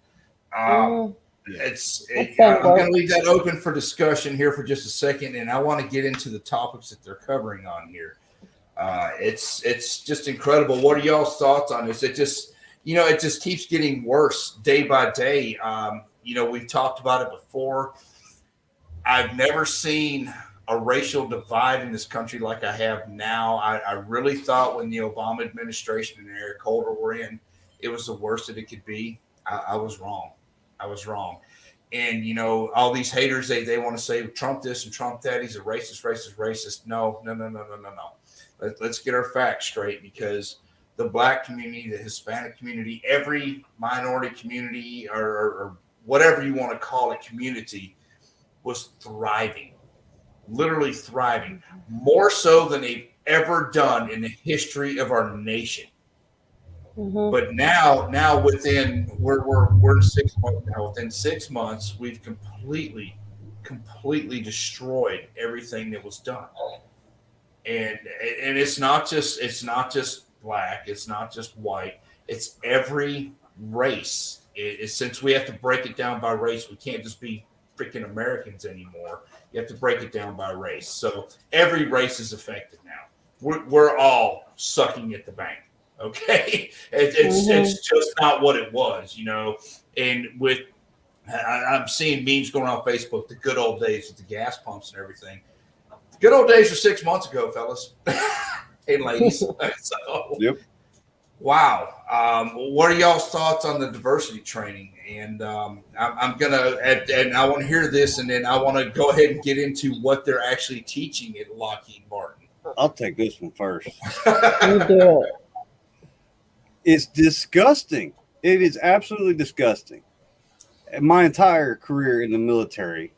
I'm going to leave that open for discussion here for just a second, and I want to get into the topics that they're covering on here. It's just incredible. What are y'all's thoughts on this? It just keeps getting worse day by day. We've talked about it before. I've never seen a racial divide in this country like I have now. I really thought when the Obama administration and Eric Holder were in, it was the worst that it could be. I was wrong. And, all these haters, they want to say Trump this and Trump that. He's a racist. No. Let's get our facts straight, because the Black community, the Hispanic community, every minority community or whatever you want to call it community was thriving. literally thriving, more so than they've ever done in the history of our nation. Mhm. But now within we're in 6 months now. Within 6 months, we've completely destroyed everything that was done. And it's not just black, it's not just white, it's every race. Since we have to break it down by race, we can't just be freaking Americans anymore. You have to break it down by race. So every race is affected now. We're all sucking at the bank. Okay, it's just not what it was, And with I'm seeing memes going on Facebook, the good old days with the gas pumps and everything. The good old days were 6 months ago, fellas and ladies. So, Yep. wow. What are y'all's thoughts on the diversity training? And I'm gonna, and I want to hear this, and then I want to go ahead and get into what they're actually teaching at Lockheed Martin. I'll take this one first. You do it. It's disgusting. It is absolutely disgusting. My entire career in the military,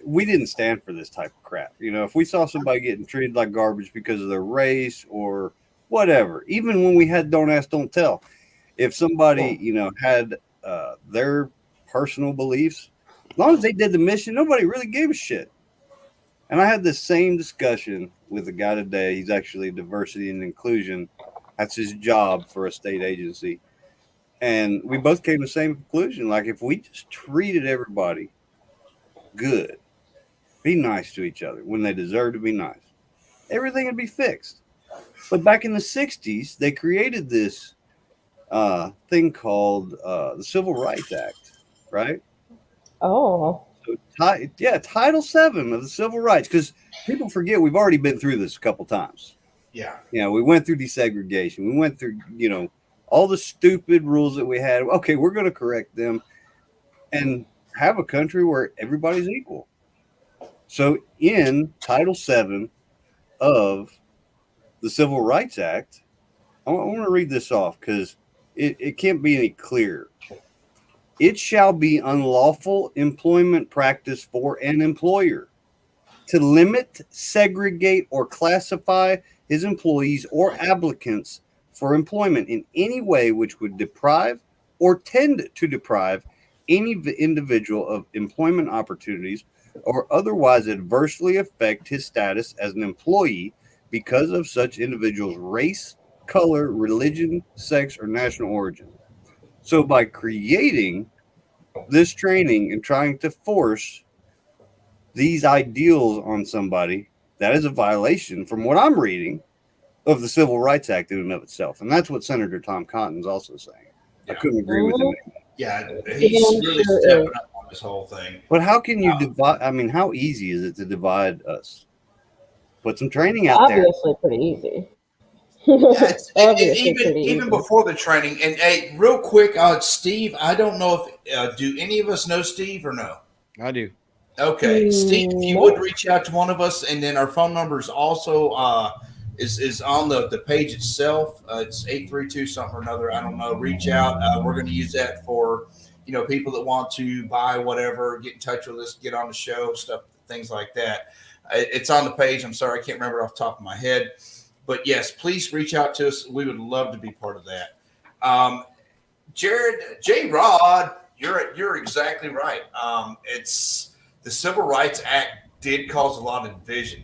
we didn't stand for this type of crap. If we saw somebody getting treated like garbage because of their race or whatever, even when we had don't ask, don't tell, if somebody, had their personal beliefs, as long as they did the mission, nobody really gave a shit. And I had this same discussion with a guy today. He's actually diversity and inclusion. That's his job for a state agency. And we both came to the same conclusion. Like, if we just treated everybody good, be nice to each other when they deserve to be nice, everything would be fixed. But back in the 60s, they created this thing called the Civil Rights Act, right? Oh. So, Title VII of the Civil Rights, because people forget we've already been through this a couple times. Yeah. We went through desegregation. We went through, all the stupid rules that we had. Okay, we're going to correct them and have a country where everybody's equal. So in Title VII of the Civil Rights Act, I want to read this off because it can't be any clearer. It shall be unlawful employment practice for an employer to limit, segregate, or classify his employees or applicants for employment in any way which would deprive or tend to deprive any individual of employment opportunities or otherwise adversely affect his status as an employee because of such individual's race, color, religion, sex, or national origin. So by creating this training and trying to force these ideals on somebody, that is a violation, from what I'm reading, of the Civil Rights Act in and of itself. And that's what Senator Tom Cotton's also saying. Yeah. I couldn't agree with him. Yeah, he's really stepping up on this whole thing. But how can you divide? I mean, how easy is it to divide us? Put some training out there. Obviously pretty easy. Yeah, even before the training. And hey, real quick, Steve, I don't know if do any of us know Steve or no? I do. Okay, Steve, if you would reach out to one of us, and then our phone number is also is on the page itself. It's 832 something or another. I don't know. Reach out. We're going to use that for people that want to buy whatever, get in touch with us, get on the show, stuff, things like that. It's on the page. I'm sorry, I can't remember off the top of my head. But yes, please reach out to us. We would love to be part of that. Jared, J. Rod, you're exactly right. It's the Civil Rights Act did cause a lot of division.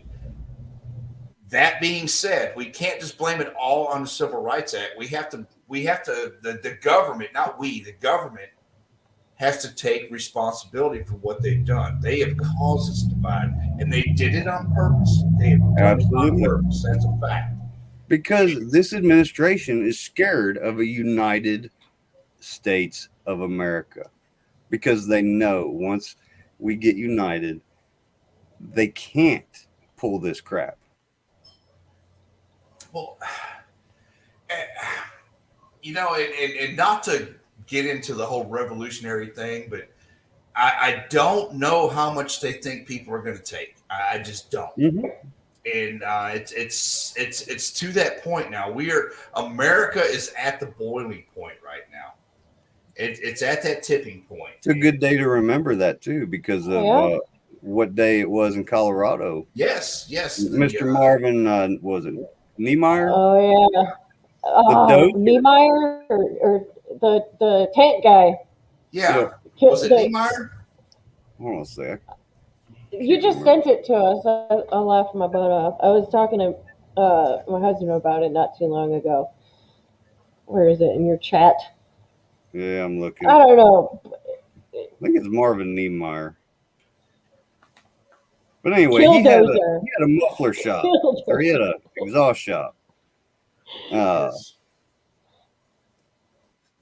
That being said, we can't just blame it all on the Civil Rights Act. We have to. The government, not we, the government has to take responsibility for what they've done. They have caused this divide, and they did it on purpose. They have done it on purpose. That's a fact. Because this administration is scared of a United States of America. Because they know once we get united, they can't pull this crap. Well, and not to get into the whole revolutionary thing, but I don't know how much they think people are going to take. I just don't. Mm-hmm. And it's to that point now. America is at the boiling point right now. It's at that tipping point. It's a good day to remember that too, because of what day it was in Colorado. Yes. Mr. Marvin, was it Niemeyer? Oh yeah. Doge? Niemeyer or the tank guy. Yeah. Ki- Was it the- Niemeyer? Hold on a sec. You just sent it to us. I laughed my butt off. I was talking to my husband about it not too long ago. Where is it in your chat? Yeah, I'm looking. I don't know. I think it's Marvin Niemeyer. But anyway, he had Killdozer. a muffler shop, or he had an exhaust shop.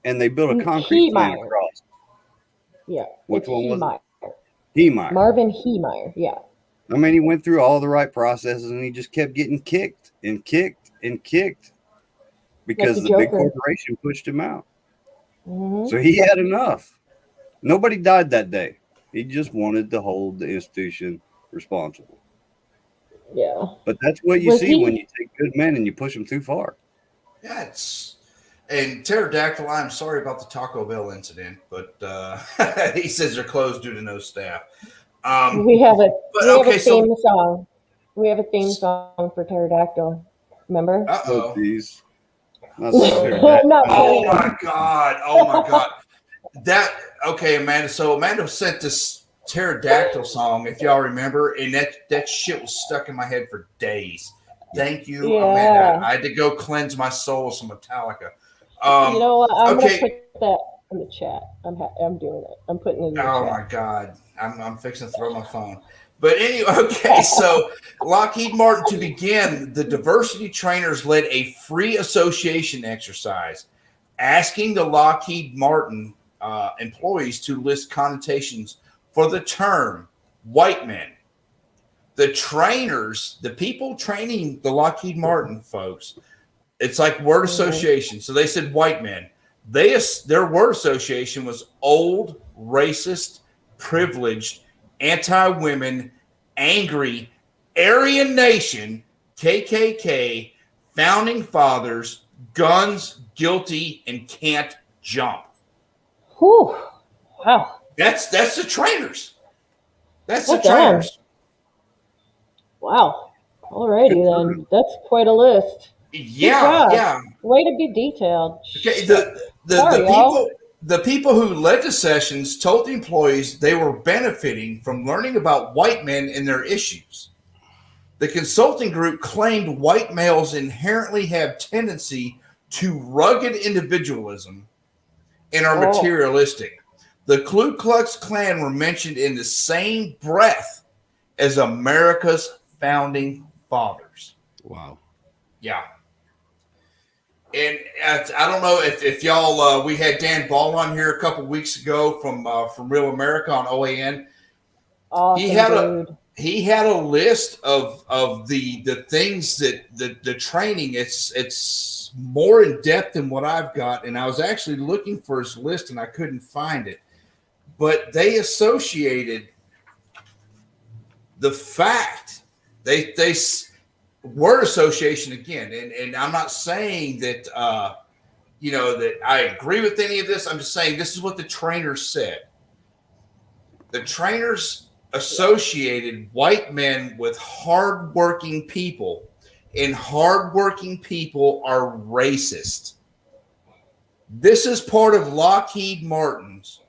And they built a concrete plant Heemeyer. across. Yeah. Which it's one was Heemeyer. it? Niemeyer. Marvin Heemeyer. Yeah. I mean, he went through all the right processes, and he just kept getting kicked and kicked and kicked because Like the the big Joker. corporation pushed him out. Mm-hmm. So he had enough. Nobody died that day. He just wanted to hold the institution responsible. Yeah. But that's what you Was see he- when you take good men and you push them too far. Yeah, and Pterodactyl, I'm sorry about the Taco Bell incident, but he says they're closed due to no staff. We have a okay, theme song. We have a theme song for Pterodactyl. Remember? Uh-oh. Geez. Not I'm not Oh kidding. my God. Okay, Amanda. So Amanda sent this Pterodactyl song, if y'all remember, and that shit was stuck in my head for days. Thank you, Yeah. Amanda. I had to go cleanse my soul with some Metallica. You know what? I'm okay. gonna put that in the chat. I'm doing it. I'm putting it in the Oh chat. my God. I'm fixing to throw my phone. But anyway, okay, so Lockheed Martin, to begin, the diversity trainers led a free association exercise asking the Lockheed Martin employees to list connotations for the term white men. The trainers, the people training the Lockheed Martin folks, it's like word association. So they said white men. Their word association was old, racist, privileged, anti-women, angry, Aryan Nation, KKK, founding fathers, guns, guilty, and can't jump. Whew. Wow. That's the trainers. That's the Well done. trainers. Wow. Alrighty then. That's quite a list. Yeah, job. yeah. Way to be detailed. Okay, Sorry, the people who led the sessions told the employees they were benefiting from learning about white men and their issues. The consulting group claimed white males inherently have tendency to rugged individualism and are materialistic. The Ku Klux Klan were mentioned in the same breath as America's founding fathers. Wow. Yeah. And I don't know if y'all, we had Dan Ball on here a couple weeks ago from Real America on OAN. Awesome, he had a list of the things that the training. It's more in depth than what I've got, and I was actually looking for his list and I couldn't find it. But they associated the fact they word association again, and I'm not saying that that I agree with any of this. I'm just saying this is what the trainers said. The trainers associated white men with hardworking people, and hardworking people are racist. This is part of Lockheed Martin's.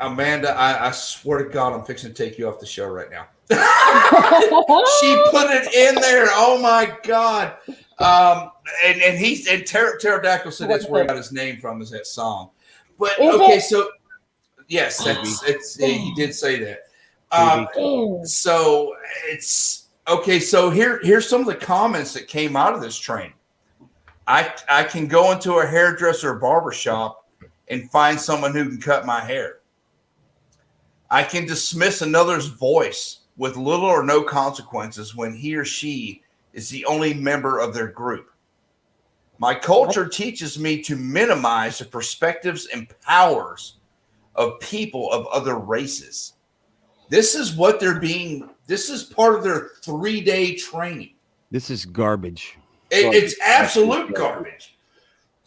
Amanda, I swear to God, I'm fixing to take you off the show right now. She put it in there. Oh my God. And Pterodactyl said that's where he got his name from, is that song. But okay, so yes, he did say that. So it's okay. So here's some of the comments that came out of this training. I can go into a hairdresser or barber shop and find someone who can cut my hair. I can dismiss another's voice with little or no consequences when he or she is the only member of their group. My culture teaches me to minimize the perspectives and powers of people of other races. This is what this is part of their 3-day training. This is garbage. It's absolute garbage.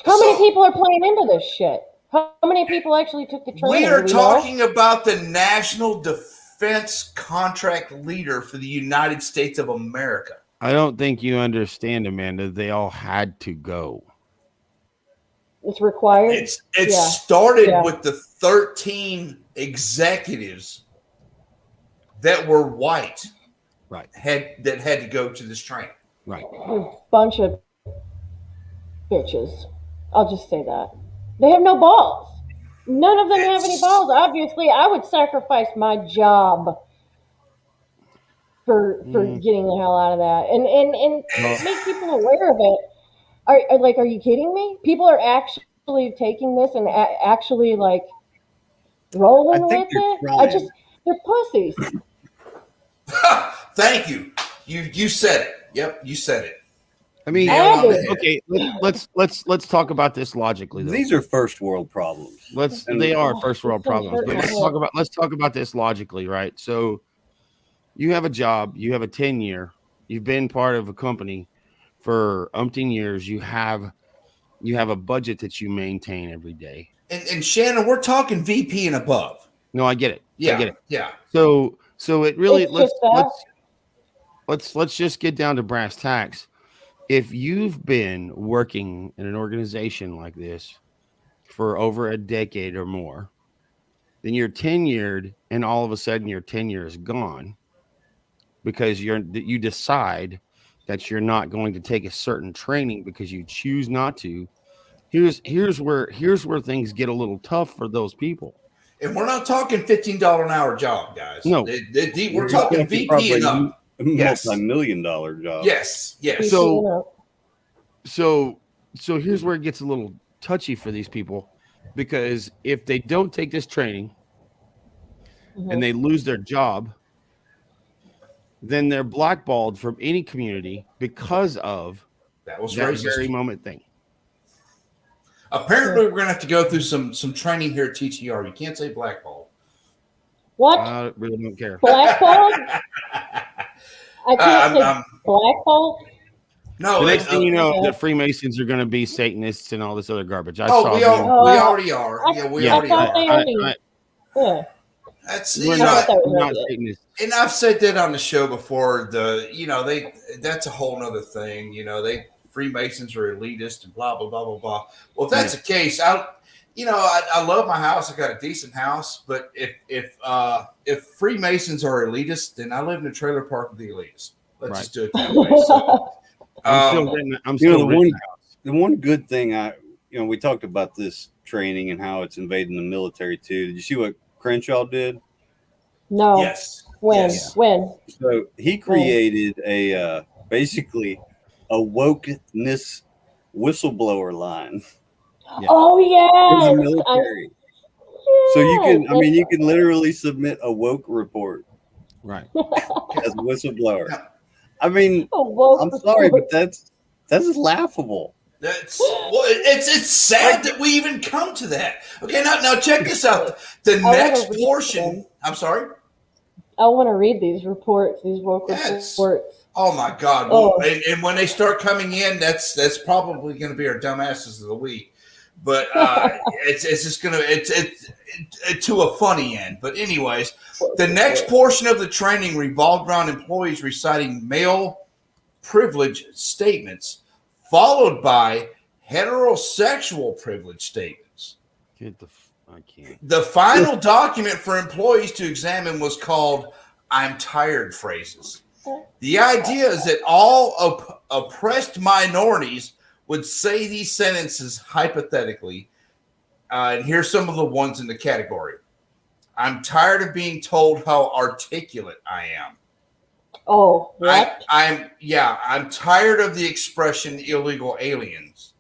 How many people are playing into this shit? How many people actually took the training? We are talking about the National defense contract leader for the United States of America. I don't think you understand, Amanda. They all had to go. It's required. It started with the 13 executives that were white, right? That had to go to this training, right? A bunch of bitches. I'll just say that they have no balls. None of them have any balls. Obviously, I would sacrifice my job for getting the hell out of that and make people aware of it. Are you kidding me? People are actually taking this and actually like rolling with it. They're pussies. Thank you. You said it. Yep, you said it. I mean, okay. Let's talk about this logically. Though. These are first world problems. They are first world problems. But let's talk about this logically, right? So, you have a job. You have a 10-year. You've been part of a company for umpteen years. You have a budget that you maintain every day. And Shannon, we're talking VP and above. No, I get it. Yeah, I get it. Yeah. So it really let's just get down to brass tacks. If you've been working in an organization like this for over a decade or more, then you're tenured, and all of a sudden your tenure is gone because you decide that you're not going to take a certain training because you choose not to. Here's where things get a little tough for those people. And we're not talking $15 an hour job, guys. No, we're talking VP and up. Multi-million-dollar job. Yes. So here's where it gets a little touchy for these people, because if they don't take this training and they lose their job, then they're blackballed from any community because of that very moment thing. Apparently, we're going to have to go through some training here at TTR. You can't say blackballed. What? I really don't care. Blackballed? I can't say blackballed. No. The next thing you know, the Freemasons are going to be Satanists and all this other garbage. We already are. We already are. Yeah. We're not Satanists. And I've said that on the show before. That's a whole nother thing. Freemasons are elitist and blah blah blah blah blah. Well, if that's the case, I love my house. I got a decent house, but if Freemasons are elitist, then I live in a trailer park with the elitists. Let's just do it that way. So, I'm still the one good thing we talked about this training and how it's invading the military too. Did you see what Crenshaw did? No. Yes. When? So he created basically a wokeness whistleblower line. Yeah. Oh yeah. In the military. So you can literally submit a woke report. Right. As a whistleblower. I mean, I'm sorry, but that's laughable. It's sad that we even come to that. Okay, now check this out. The next portion. I'm sorry. I want to read these reports. These woke reports. Oh my God! Well, and when they start coming in, that's probably going to be our dumbasses of the week. But it's just going to to a funny end. But anyways, the next portion of the training revolved around employees reciting male privilege statements, followed by heterosexual privilege statements. I can't. The final document for employees to examine was called "I'm tired" phrases. The idea is that all oppressed minorities would say these sentences hypothetically. And here's some of the ones in the category. I'm tired of being told how articulate I am. Oh, what? I'm tired of the expression illegal aliens.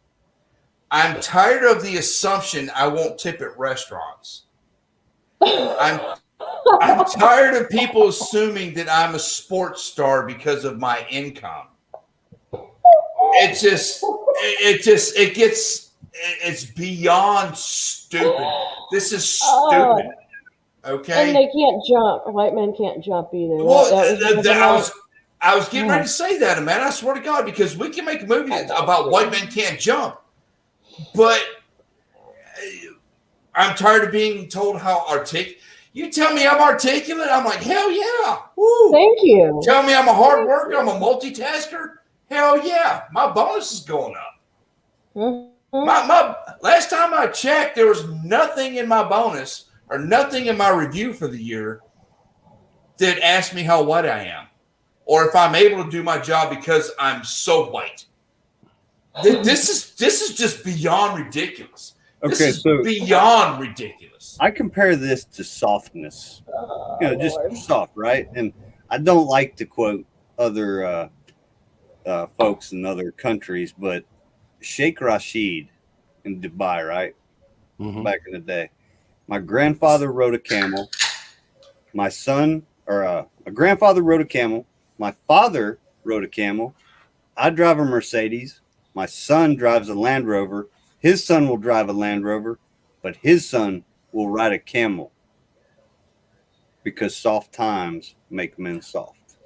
I'm tired of the assumption I won't tip at restaurants. I'm tired of people assuming that I'm a sports star because of my income. It's beyond stupid. This is stupid. Okay. And they can't jump. White men can't jump either. Well, I was getting ready to say that, man. I swear to God, because we can make a movie about white men can't jump. But I'm tired of being told how articulate. You tell me I'm articulate, I'm like, hell yeah. Woo. Thank you. Tell me I'm a hard worker, I'm a multitasker. Hell yeah. My bonus is going up. Mhm. My last time I checked, there was nothing in my bonus or nothing in my review for the year that asked me how white I am, or if I'm able to do my job because I'm so white. This is just beyond ridiculous. This Okay, is so beyond ridiculous. I compare this to softness. Oh, Just Lord. soft, right? And I don't like to quote other folks in other countries, but Sheikh Rashid in Dubai, right? Mhm. Back in the day, my grandfather rode a camel. My grandfather rode a camel. My father rode a camel. I drive a Mercedes. My son drives a Land Rover. His son will drive a Land Rover, but his son will ride a camel because soft times make men soft.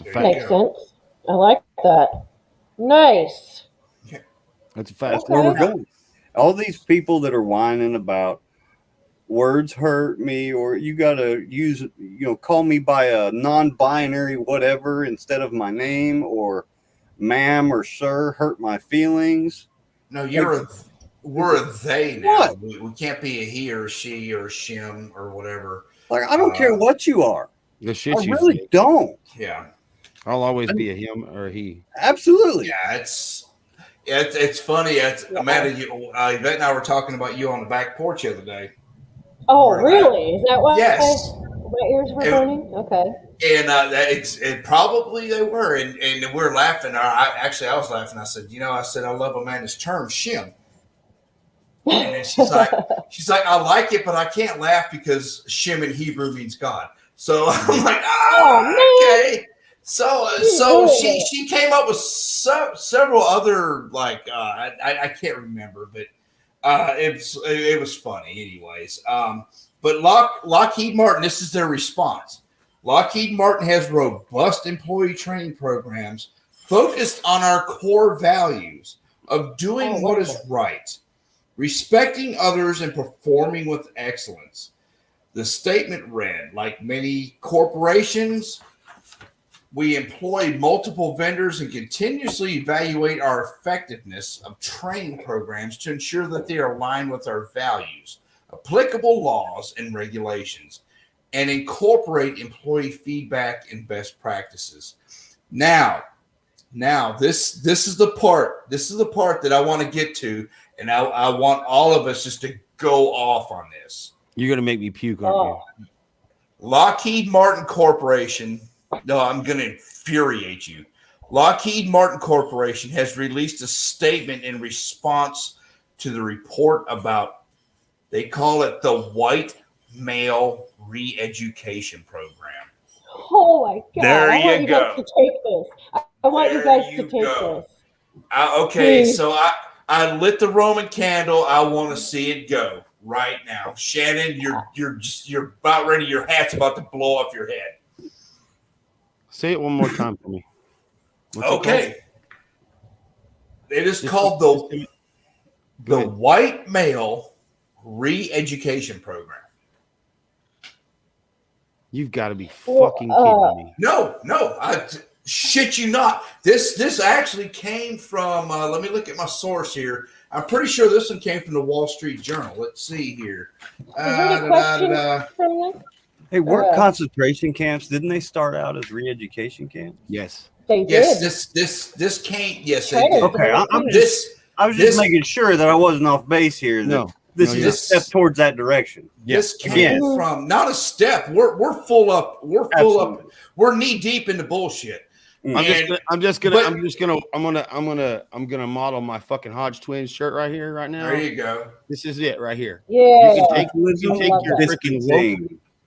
There you Makes go. sense. I like that. Nice. That's a fact. That's where we're Okay. going. All these people that are whining about words hurt me, or you got to use, call me by a non-binary whatever instead of my name, or ma'am or sir, hurt my feelings. No, Like, we're a they now. what? We can't be a he or she or shim or whatever. Like, I don't care what you are. The shit I you really say. don't. Yeah. I'll always be a him or a he. Absolutely. Yeah, it's funny. Amanda, Yvette and I were talking about you on the back porch the other day. Oh, We're really? Is that why Yes. my ears were And- burning? Okay. And it probably they were, and we're laughing. I was laughing. I said, I love Amanda's term, shim. And then she's like, I like it, but I can't laugh because shim in Hebrew means God. So I'm like, okay. So she came up with several other I can't remember, but it was funny anyways. But Lockheed Martin, this is their response. Lockheed Martin has robust employee training programs focused on our core values of doing what is right, respecting others, and performing with excellence. The statement read, like many corporations, we employ multiple vendors and continuously evaluate our effectiveness of training programs to ensure that they are aligned with our values, applicable laws and regulations, and incorporate employee feedback and best practices. Now, this is the part. This is the part that I want to get to, and I want all of us just to go off on this. You're gonna make me puke, aren't you? Lockheed Martin Corporation. No, I'm going to infuriate you. Lockheed Martin Corporation has released a statement in response to the report about, they call it the white male re-education program. Oh my God. There I want you you go. guys to take this. I want you guys to take go. this. Okay, Please. so I lit the Roman candle. I want to see it go right now. Shannon, you're about ready. Your hat's about to blow off your head. Say it one more time for me. What's it Okay. It is called Go the ahead. White Male Re-Education Program. You've got to be fucking kidding me. No, I shit you not. This actually came from. Let me look at my source here. I'm pretty sure this one came from the Wall Street Journal. Let's see here. Is there any questions from this? Hey, weren't concentration camps? Didn't they start out as re-education camps? Yes. They Yes, did. this came. Yes, they Training. did. Okay, I was just This- making sure that I wasn't off base here. That this is a step towards that direction. This came from not a step. We're full up. We're full up. We're knee deep into bullshit. I'm gonna model my fucking Hodge Twins shirt right here, right now. There you go. This is it right here. Yeah.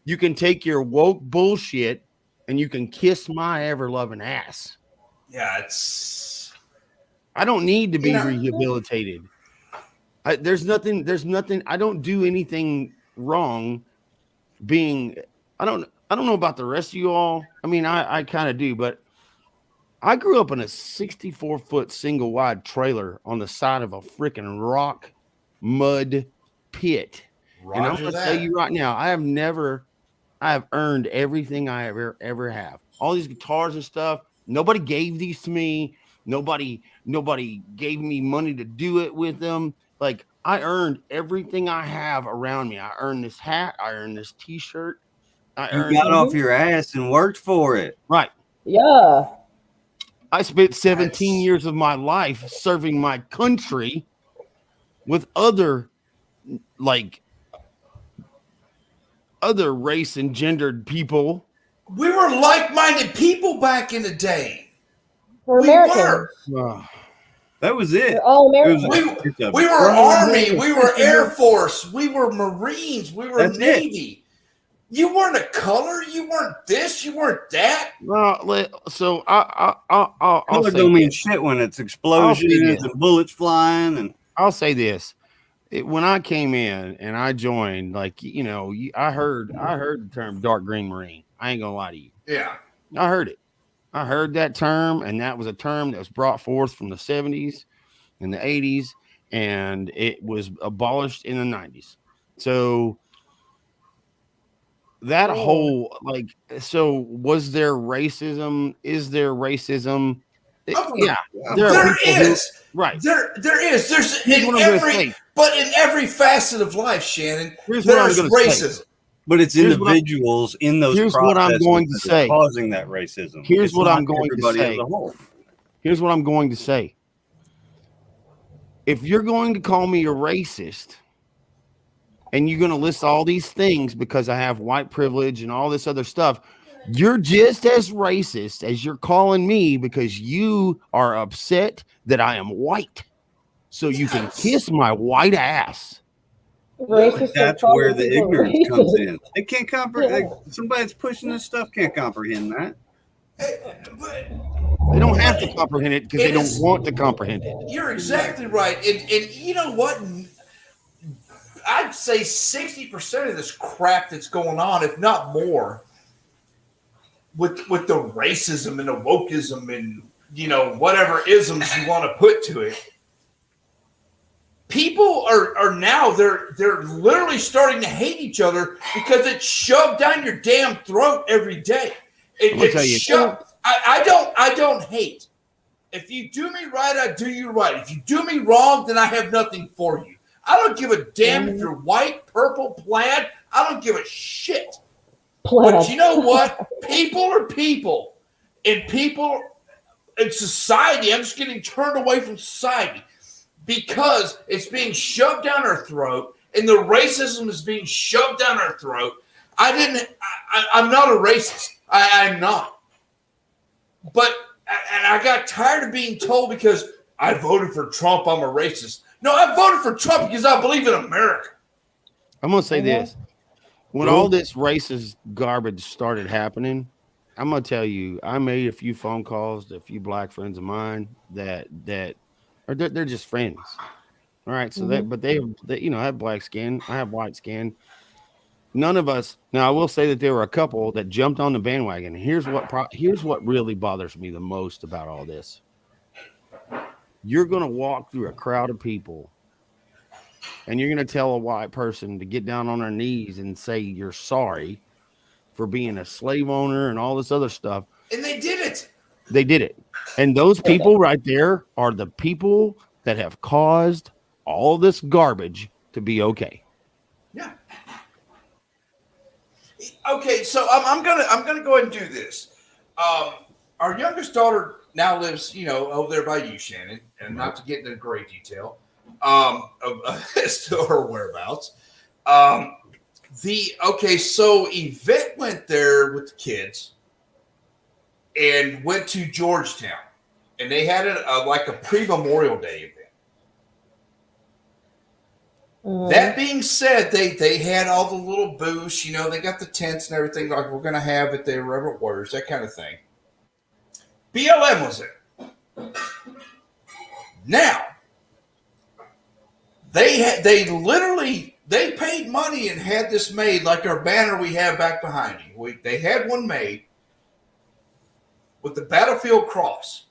You can take your woke bullshit and you can kiss my ever loving ass. Yeah, it's. I don't need to be rehabilitated. There's nothing. I don't do anything wrong. I don't know about the rest of you all. I mean, I kind of do, but I grew up in a 64-foot single wide trailer on the side of a freaking rock mud pit. And I'm going to tell you right now, I have never I have earned everything I ever have. All these guitars and stuff. Nobody gave these to me. Nobody gave me money to do it with them. Like I earned everything I have around me. I earned this hat. I earned this T-shirt. I You earned got off your ass and worked for it. right. Yeah. I spent 17 That's- years of my life serving my country with other like other race and gendered people. We were like-minded people back in the day. We're We Americans. That was it. We're all It was Americans. a We were strong Army, hand. we were Air Force, we were Marines, we were That's it. Navy. You weren't a color, you weren't this, you weren't that. Well, so I'll Color say don't mean this. shit when it's explosions and bullets flying and I'll say this. When I came in and I joined, like I heard the term dark green Marine. I ain't gonna lie to you. Yeah. I heard it. I heard that term, and that was a term that was brought forth from the 70s and the 80s, and it was abolished in the 90s. So that whole so was there racism? Is there racism? Yeah, There is. Right. There is. There's Here's in what I'm gonna every say. but in every facet of life, Shannon, Here's what I'm there's gonna racism. say. but it's Here's what individuals in those here's what I'm processes going to that are say. causing that racism. Here's It's what not I'm going to everybody say. as a whole. Here's what I'm going to say. If you're going to call me a racist and you're going to list all these things because I have white privilege and all this other stuff, you're just as racist as you're calling me because you are upset that I am white. So you can kiss my white ass. Racists That's are where the calling people ignorance comes racist. in. They can't comprehend. Somebody that's pushing this stuff can't comprehend that. But They don't have to comprehend it because they It don't is- want to comprehend it. you're exactly right. And you know what? I'd say 60% of this crap that's going on, if not more, with the racism and the wokeism and whatever isms you want to put to it. People are now they're literally starting to hate each other because it's shoved down your damn throat every day. I'm gonna tell It's you. shoved. I don't hate. If you do me right, I do you right. If you do me wrong, then I have nothing for you. I don't give a damn if you're white, purple, plaid. I don't give a shit. But you know what? People are people. And people in society, I'm just getting turned away from society because it's being shoved down our throat and the racism is being shoved down our throat. I'm not a racist. I'm not. But, and I got tired of being told because I voted for Trump, I'm a racist. No, I voted for Trump because I believe in America. I'm going to say this. When all this racist garbage started happening, I'm going to tell you, I made a few phone calls to a few black friends of mine that they're just friends. All right. So but they have black skin. I have white skin. None of us. Now, I will say that there were a couple that jumped on the bandwagon. Here's what really bothers me the most about all this. You're going to walk through a crowd of people and you're going to tell a white person to get down on their knees and say you're sorry for being a slave owner and all this other stuff. And they did it. They did it. And those people right there are the people that have caused all this garbage to be okay. Yeah. Okay, so I'm gonna go ahead and do this. Our youngest daughter now lives, over there by you, Shannon, and not to get into great detail as to her whereabouts. So Yvette went there with the kids and went to Georgetown, and they had a pre-Memorial Day event. That being said, they had all the little booths, they got the tents and everything like we're going to have at the Irreverent Warriors, that kind of thing. BLM was there. Now, they paid money and had this made like our banner we have back behind you. They had one made with the battlefield cross.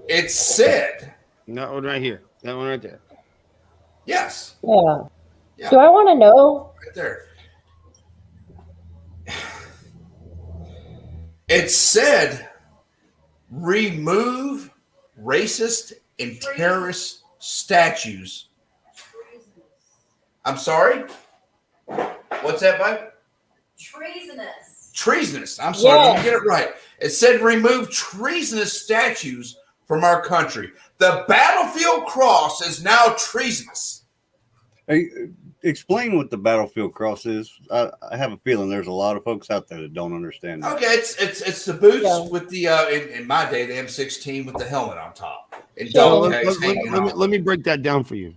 It said, That one right here. That one right there. yes. Yeah. Yeah. Do I want to know? Right there. It said remove racist and terrorist statues. I'm sorry? What's that, Mike? Treasonous. I'm sorry. Let me get it right. It said remove treasonous statues from our country. The battlefield cross is now treasonous. Hey, explain what the battlefield cross is. I have a feeling there's a lot of folks out there that don't understand that. Okay, it's the boots with the in my day the M16 with the helmet on top and So dog tags hanging off. let me break that down for you.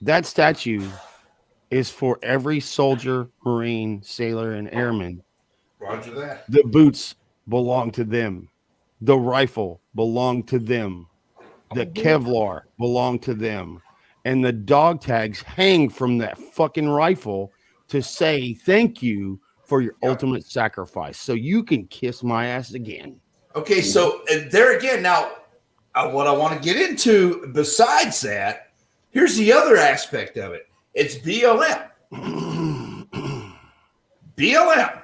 That statue is for every soldier, Marine, sailor, and airman. Roger that. The boots belong to them. The rifle belonged to them. The Kevlar belonged to them. And the dog tags hang from that fucking rifle to say thank you for your ultimate sacrifice. So you can kiss my ass again. Okay, so and there again, now what I want to get into besides that, here's the other aspect of it. It's BLM. BLM.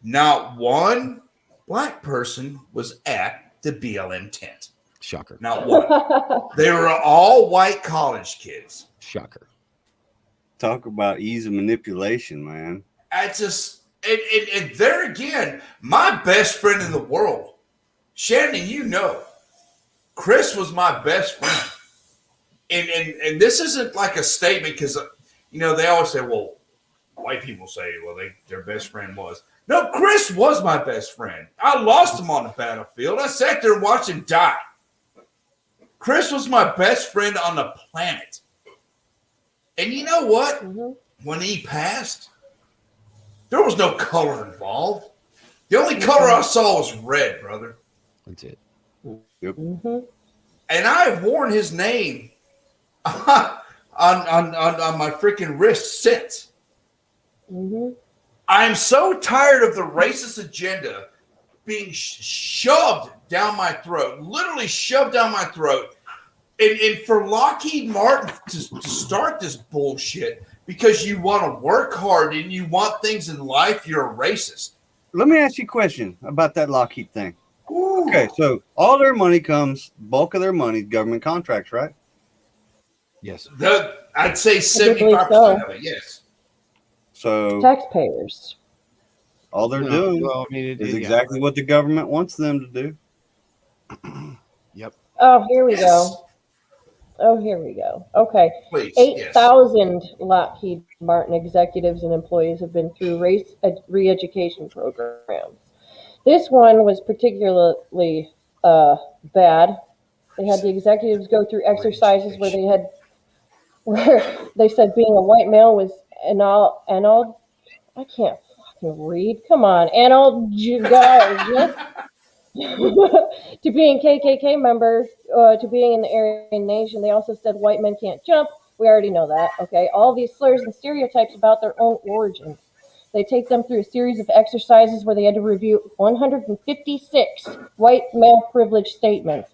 Not one black person was at the BLM tent. Shocker. Not one. They were all white college kids. Shocker. Talk about ease of manipulation, man. I just and there again, my best friend in the world, Shannon, you know, Chris was my best friend. And this isn't like a statement because you know they always say, well, white people say, well, their best friend was. No, Chris was my best friend. I lost him on the battlefield. I sat there and watched him die. Chris was my best friend on the planet. And you know what? When he passed, there was no color involved. The only color I saw was red, brother. That's it. Yep. And I have worn his name on my freaking wrist since. I'm so tired of the racist agenda being shoved down my throat, literally shoved down my throat. And for Lockheed Martin to start this bullshit because you want to work hard and you want things in life, you're a racist. Let me ask you a question about that Lockheed thing. Ooh. Okay, so all their money comes, bulk of their money, government contracts, right? Yes. I'd say believe 75% so. of it, yes. So Taxpayers. all they're doing is exactly what the government wants them to do. Yep. Oh, here we Yes. go. Okay. Please, 8,000 Lockheed Martin executives and employees have been through race re-education programs. This one was particularly bad. They had the executives go through exercises where they said being a white male was an all I can't fucking read. Come on, to being KKK member, to being in the Aryan Nation. They also said white men can't jump. We already know that. Okay, all these slurs and stereotypes about their own origins. They take them through a series of exercises where they had to review 156 white male privilege statements,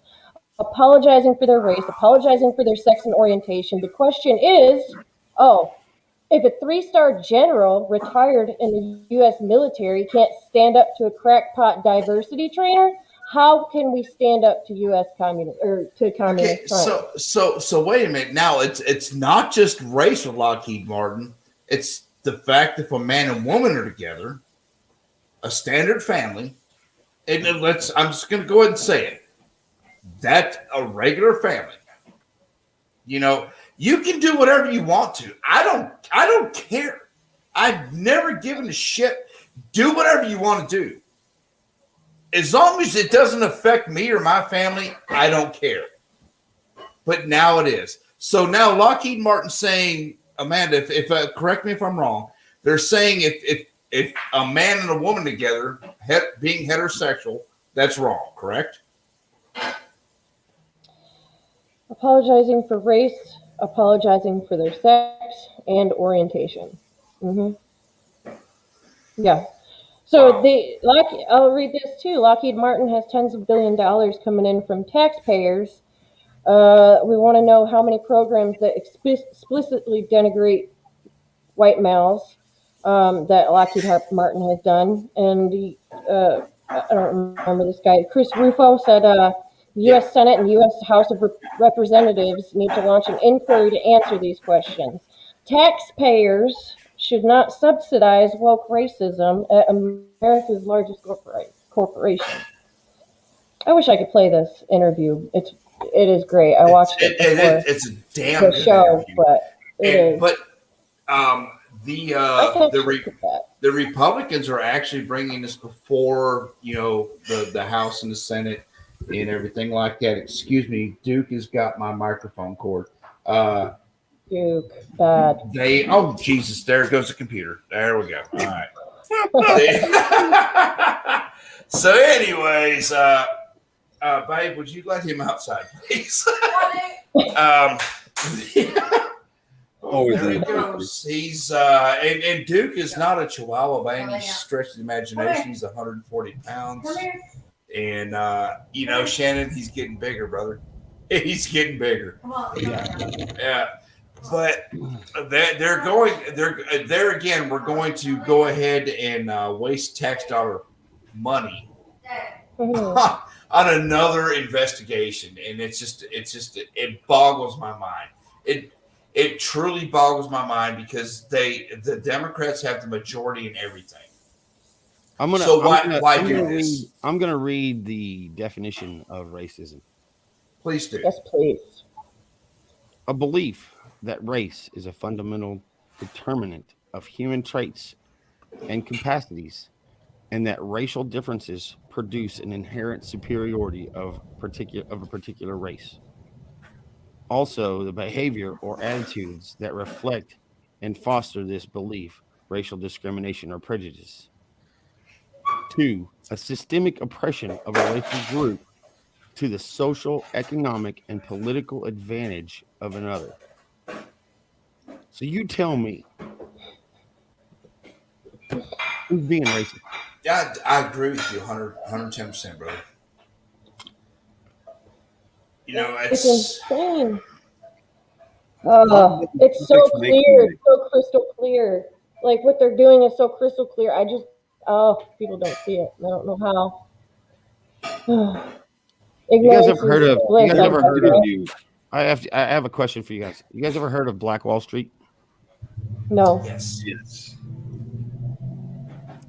apologizing for their race, apologizing for their sex and orientation. The question is, if a 3-star general retired in the U.S. military can't stand up to a crackpot diversity trainer, how can we stand up to U.S. communist Okay, so wait a minute. Now it's not just race with Lockheed Martin. It's the fact that if a man and woman are together, a standard family, and I'm just going to go ahead and say it. That's a regular family. You know, you can do whatever you want to. I don't care. I've never given a shit. Do whatever you want to do. As long as it doesn't affect me or my family, I don't care. But now it is. So now Lockheed Martin saying, Amanda, if correct me if I'm wrong, they're saying if a man and a woman together being heterosexual, that's wrong, correct? Apologizing for race, apologizing for their sex and orientation. Yeah. So I'll read this too. Lockheed Martin has tens of billions of dollars coming in from taxpayers. We want to know how many programs that explicitly denigrate white males that Lockheed Martin has done. And I don't remember this guy, Chris Rufo, said the U.S. Senate and U.S. House of Representatives need to launch an inquiry to answer these questions. Taxpayers should not subsidize woke racism at America's largest corporation. I wish I could play this interview. It is great. I watched it before It's a damn the good show, interview. but it is. But I can actually put that. the Republicans are actually bringing this before the House and the Senate and everything like that. Excuse me, Duke has got my microphone cord. Duke, bad. Oh Jesus, there goes the computer. There we go. All right. So, anyways, babe, would you let him outside, please? There he goes. He's and Duke is not a Chihuahua by any stretch of the imagination. He's 140 pounds, and Shannon, he's getting bigger, brother. He's getting bigger. Yeah. But there again. We're going to go ahead and waste tax dollar money on another investigation, and it boggles my mind. It truly boggles my mind because the Democrats have the majority in everything. Why do this? I'm gonna read the definition of racism. Please do. Yes, please. A belief that race is a fundamental determinant of human traits and capacities, and that racial differences produce an inherent superiority of a particular race. Also, the behavior or attitudes that reflect and foster this belief, racial discrimination or prejudice. 2, a systemic oppression of a racial group to the social, economic, and political advantage of another. So you tell me, who's being racist? Yeah, I agree with you 110%, brother. It's insane. It's so clear. It's so crystal clear. Like what they're doing is so crystal clear. People don't see it. I don't know how. You guys ever heard of? I have a question for you guys. You guys ever heard of Black Wall Street? No. Yes.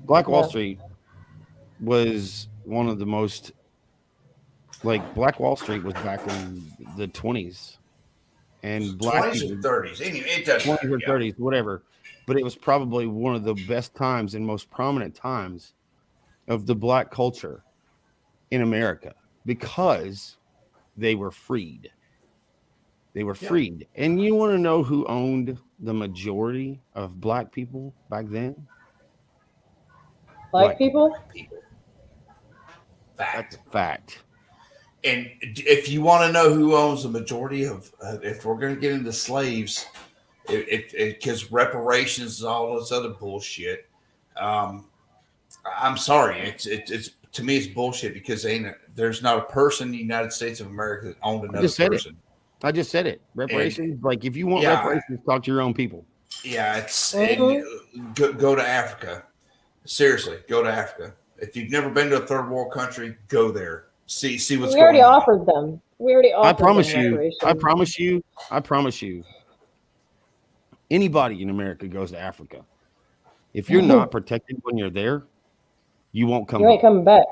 Black Wall Street was one of the most Black Wall Street was back in the 20s and black 20s and 30s. Anyway, it doesn't 20s or 30s, whatever. But it was probably one of the best times and most prominent times of the black culture in America because they were freed. They were freed. And you want to know who owned the majority of black people back then? Black people? That's a fact. And if you want to know who owns the majority of, if we're going to get into slaves, because reparations and all this other bullshit, I'm sorry, it's to me it's bullshit because there's not a person in the United States of America that owned another person. I just said it. Reparations, if you want reparations, talk to your own people. Yeah, go to Africa. Seriously, go to Africa. If you've never been to a third world country, go there. See what's going on. We already offered them. I promise you. Anybody in America goes to Africa. If you're not protected when you're there, you won't come home. You ain't coming back.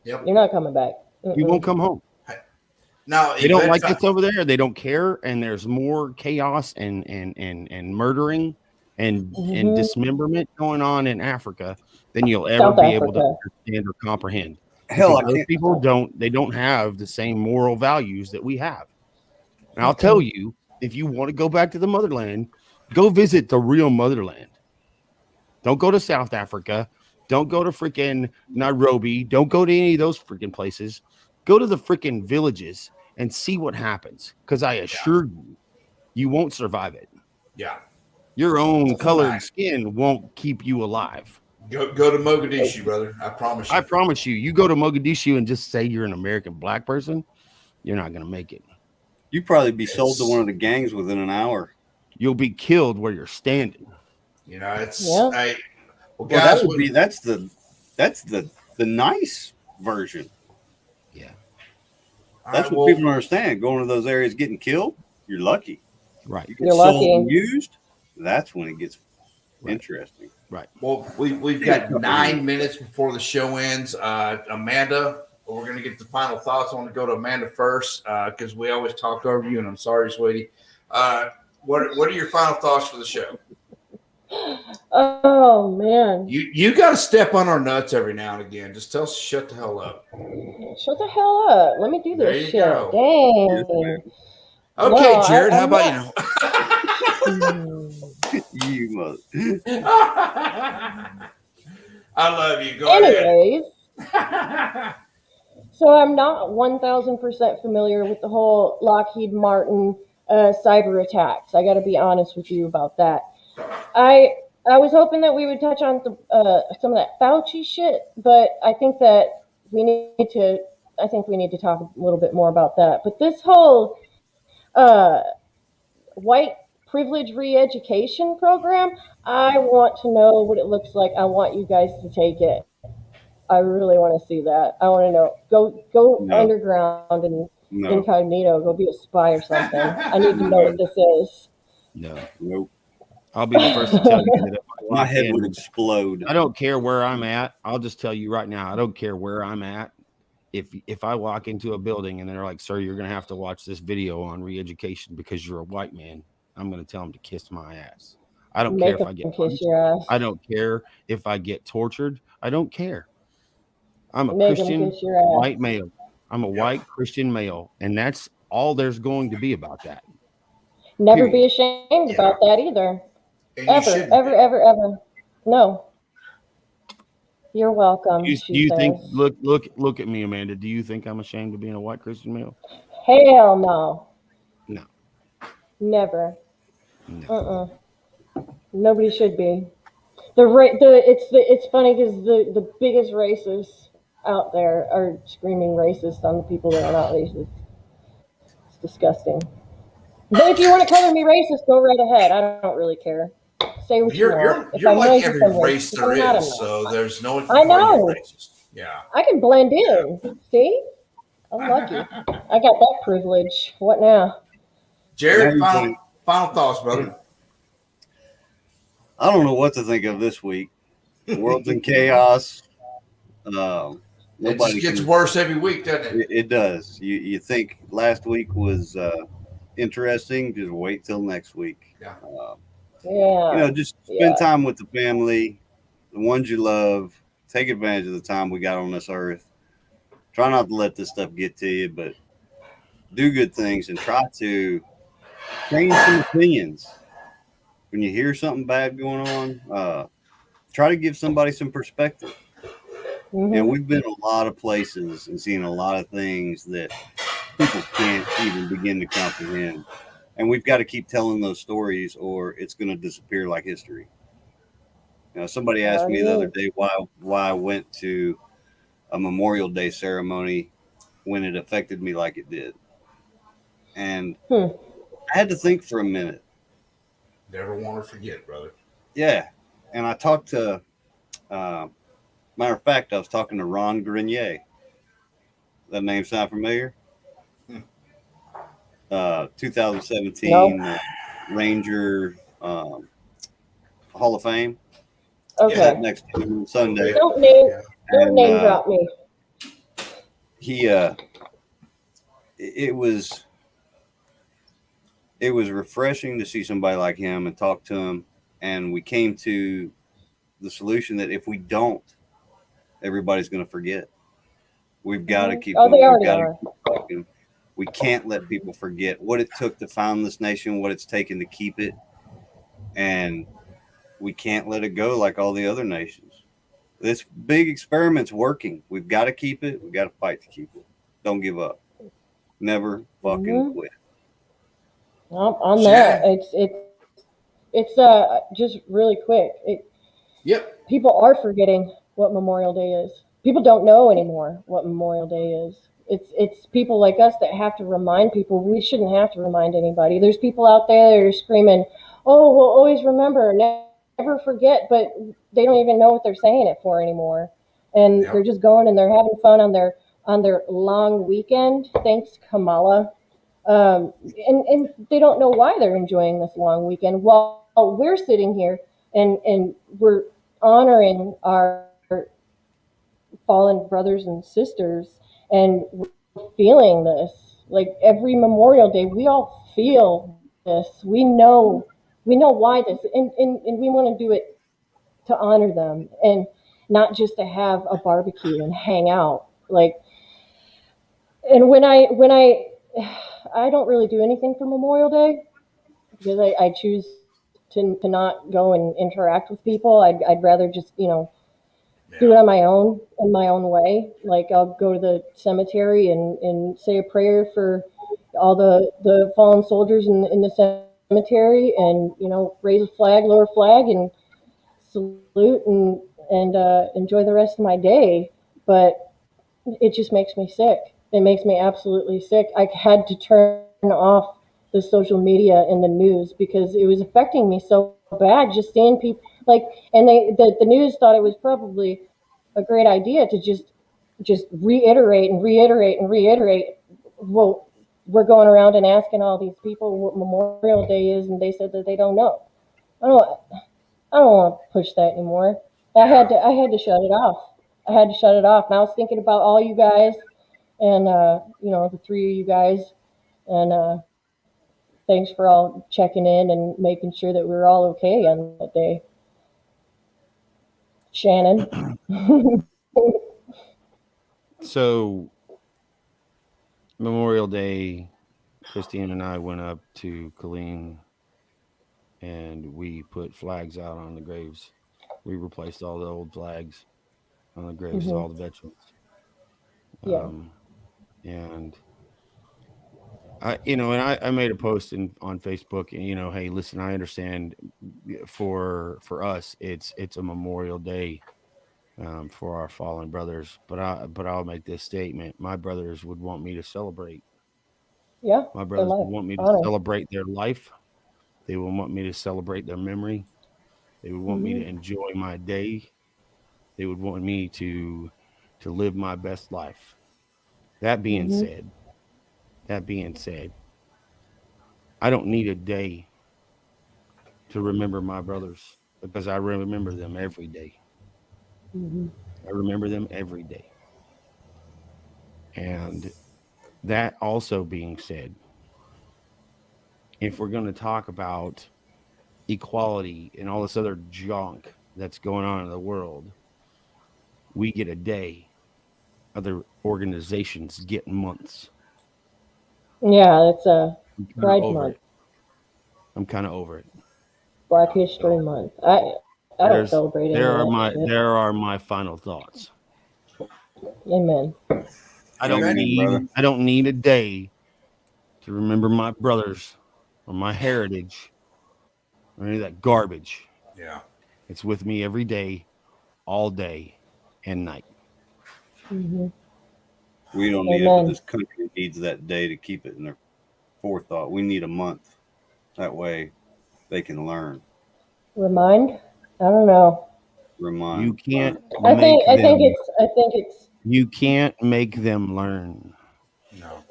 Yep. You're not coming back. You won't come home. Now they don't like us over there. They don't care, and there's more chaos and murdering and dismemberment going on in Africa than you'll ever be able to understand or comprehend. Hell, those people don't have the same moral values that we have. And I'll tell you, if you want to go back to the motherland, go visit the real motherland. Don't go to South Africa. Don't go to freaking Nairobi. Don't go to any of those freaking places. Go to the freaking villages and see what happens. Because I assure you, you won't survive it. Yeah. Your own colored skin won't keep you alive. Go to Mogadishu, brother. I promise you. I promise you. You go to Mogadishu and just say you're an American black person, you're not going to make it. You'd probably be sold to one of the gangs within an hour. You'll be killed where you're standing. It's Well, Well, guys, that would be that's the nice version. Yeah. That's what people don't understand. Going to those areas, getting killed, you're lucky. Right. You get You're sold lucky. and used, that's when it gets interesting. Right. Well, we've got 9 minutes before the show ends. Amanda, we're going to get the final thoughts. I want to go to Amanda first because we always talk over you, and I'm sorry, sweetie. What are your final thoughts for the show? Oh man. You got to step on our nuts every now and again. Just tell us to shut the hell up. Shut the hell up. Let me do There this you shit. go. Dang. Okay, No, Jared, how I'm about You mother. you? I love you. Go ahead. Anyways, so I'm not 1,000% familiar with the whole Lockheed Martin cyber attacks. I got to be honest with you about that. I was hoping that we would touch on some of that Fauci shit, but I think that we need to talk a little bit more about that. But this whole white privilege re-education program, I want to know what it looks like. I want you guys to take it. I really want to see that. I want to know. Go underground and incognito. Go be a spy or something. I need to know what this is. Nope. I'll be the first to tell you that if I My walk head in, would explode. I don't care where I'm at. I'll just tell you right now. I don't care where I'm at. If I walk into a building and they're like, "Sir, you're going to have to watch this video on re-education because you're a white man," I'm going to tell them to kiss my ass. I don't care if I get punched. Your ass. I don't care if I get tortured. I don't care. I'm a Make Christian white male. I'm a white Christian male, and that's all there's going to be about that. Never be ashamed about that either. And Ever. No. You're welcome. Do you think? Look at me, Amanda. Do you think I'm ashamed of being a white Christian male? Hell no. No. Never. No. Nobody should be. It's funny because the biggest racists out there are screaming racist on the people that are not racist. It's disgusting. But if you want to color me racist, go right ahead. I don't really care. Say what you want. You're like every race there is, so there's no. I know. Yeah. I can blend in. See, I'm lucky. I got that privilege. What now? Jared, final thoughts, brother. I don't know what to think of this week. The world's in chaos. It just gets worse every week, doesn't it? It does. You think last week was interesting? Just wait till next week. Yeah. Just spend time with the family, the ones you love. Take advantage of the time we got on this earth. Try not to let this stuff get to you, but do good things and try to change some opinions. When you hear something bad going on, try to give somebody some perspective. Mm-hmm. We've been a lot of places and seen a lot of things that people can't even begin to comprehend. And we've got to keep telling those stories or it's going to disappear like history. Somebody asked me the other day why I went to a Memorial Day ceremony when it affected me like it did. And I had to think for a minute. Never want to forget, brother. Yeah. And I talked to, matter of fact, I was talking to Ron Grenier. That name sound familiar? 2017 Ranger Hall of Fame. Okay. Next Sunday. Don't name drop me. It was refreshing to see somebody like him and talk to him. And we came to the solution that if we don't, everybody's going to forget. We've got to keep going. They already We've got are. to keep talking. We can't let people forget what it took to found this nation, what it's taken to keep it. And we can't let it go like all the other nations. This big experiment's working. We've got to keep it. We've got to fight to keep it. Don't give up. Never fucking quit. On that, it's just really quick. People are forgetting what Memorial Day is. People don't know anymore what Memorial Day is. It's people like us that have to remind people. We shouldn't have to remind anybody. There's people out there that are screaming, "Oh, we'll always remember." never forget, but they don't even know what they're saying it for anymore. And Yep. they're just going and they're having fun on their long weekend. Thanks, Kamala. And they don't know why they're enjoying this long weekend while we're sitting here and we're honoring our fallen brothers and sisters, and we're feeling this. Like every Memorial Day, we all feel this. We know why this, and we want to do it to honor them, and not just to have a barbecue and hang out. Like, and I don't really do anything for Memorial Day because I choose to not go and interact with people. I'd rather just do it Yeah. on my own in my own way. Like I'll go to the cemetery and say a prayer for all the fallen soldiers in the cemetery, and raise a flag, lower flag, and salute and enjoy the rest of my day. But it just makes me sick. It makes me absolutely sick. I had to turn off the social media and the news because it was affecting me so bad. Just seeing people like, and the news thought it was probably a great idea to just reiterate and reiterate and reiterate. Well, we're going around and asking all these people what Memorial Day is, and they said that they don't know. I don't. I don't want to push that anymore. Yeah. I had to shut it off. I had to shut it off. And I was thinking about all you guys and the three of you guys, and thanks for all checking in and making sure that we were all okay on that day. Shannon. So Memorial Day, Christine and I went up to Colleen and we put flags out on the graves. We replaced all the old flags on the graves of Hmm. all the veterans. Yeah. Um, and I made a post on Facebook, and hey, listen, I understand for us, it's a Memorial Day for our fallen brothers, but I'll make this statement: my brothers would want me to celebrate. Yeah. My Their brothers would life. want me to Honor. celebrate their life. They would want me to celebrate their memory. They would want me to Hmm. enjoy my day. They would want me to live my best life. That being Hmm. said, that being said, I don't need a day to remember my brothers because I remember them every day. Hmm. I remember them every day. And that also being said, if we're going to talk about equality and all this other junk that's going on in the world, we get a day. Other organizations get months. Yeah, it's a I'm kind of Pride over Month, it. I'm kind of over it. Black Yeah. History So Month. I don't celebrate any of that shit. There are my final thoughts. Amen. amen. I don't need a day to remember my brothers or my heritage or any of that garbage. Yeah. It's with me every day, all day and night. Hmm. We don't need it, but Amen. this country needs that day to keep it in their forethought. We need a month. That way they can learn, Remind? I don't know. You remind, can't learn. make them I think it's you can't make them learn. No.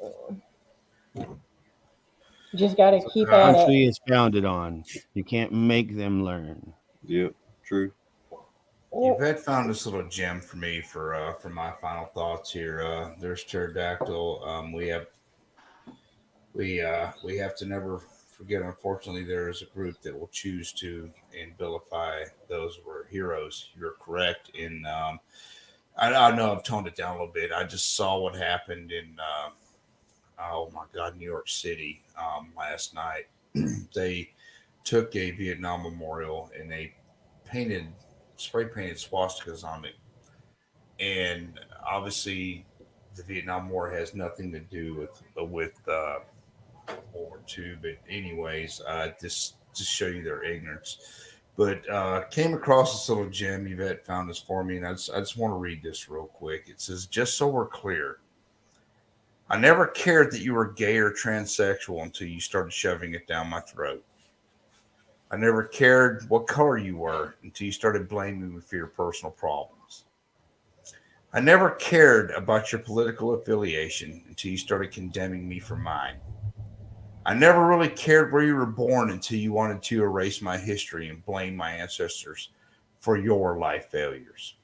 just got to So, keep at it. Country is founded on. You can't make them learn. Yep, true. Yvette found this little gem for me for my final thoughts here. There's pterodactyl. We have to never forget. Unfortunately, there is a group that will choose to and vilify those who were heroes. You're correct. I know I've toned it down a little bit. I just saw what happened in oh my God, New York City last night. They took a Vietnam memorial and they painted spray painted swastikas on it, and obviously the Vietnam War has nothing to do with World War II. But anyways, just show you their ignorance. But came across this little gem. Yvette found this for me, and I just want to read this real quick. It says, "Just so we're clear, I never cared that you were gay or transsexual until you started shoving it down my throat. I never cared what color you were until you started blaming me for your personal problems. I never cared about your political affiliation until you started condemning me for mine. I never really cared where you were born until you wanted to erase my history and blame my ancestors for your life failures.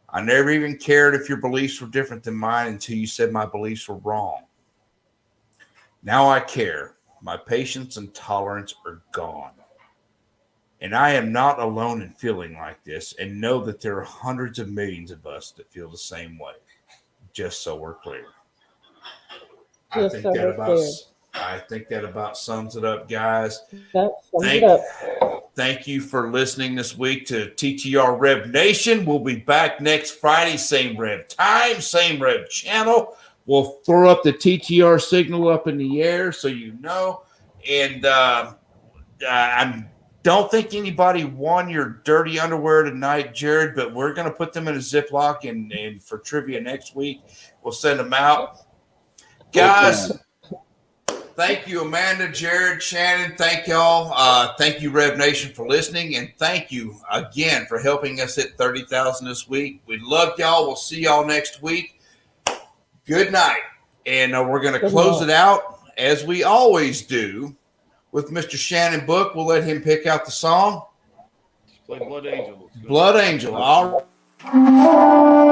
I never even cared if your beliefs were different than mine until you said my beliefs were wrong. Now I care. My patience and tolerance are gone. And I am not alone in feeling like this, and know that there are hundreds of millions of us that feel the same way. Just so we're clear. I think that about sums it up, guys. That sums it up. Thank you for listening this week to TTR Rev Nation. We'll be back next Friday, same Rev time, same Rev channel. We'll throw up the TTR signal up in the air so you know. And I don't think anybody won your dirty underwear tonight, Jared, but we're going to put them in a Ziploc, and for trivia next week, we'll send them out. Guys, thank you, Amanda, Jared, Shannon. Thank y'all. Thank you, Rev Nation, for listening. And thank you again for helping us hit 30,000 this week. We love y'all. We'll see y'all next week. Good night. And we're going to close it out, as we always do, with Mr. Shannon Book. We'll let him pick out the song. Just play Blood Angel. Blood Angel. All right.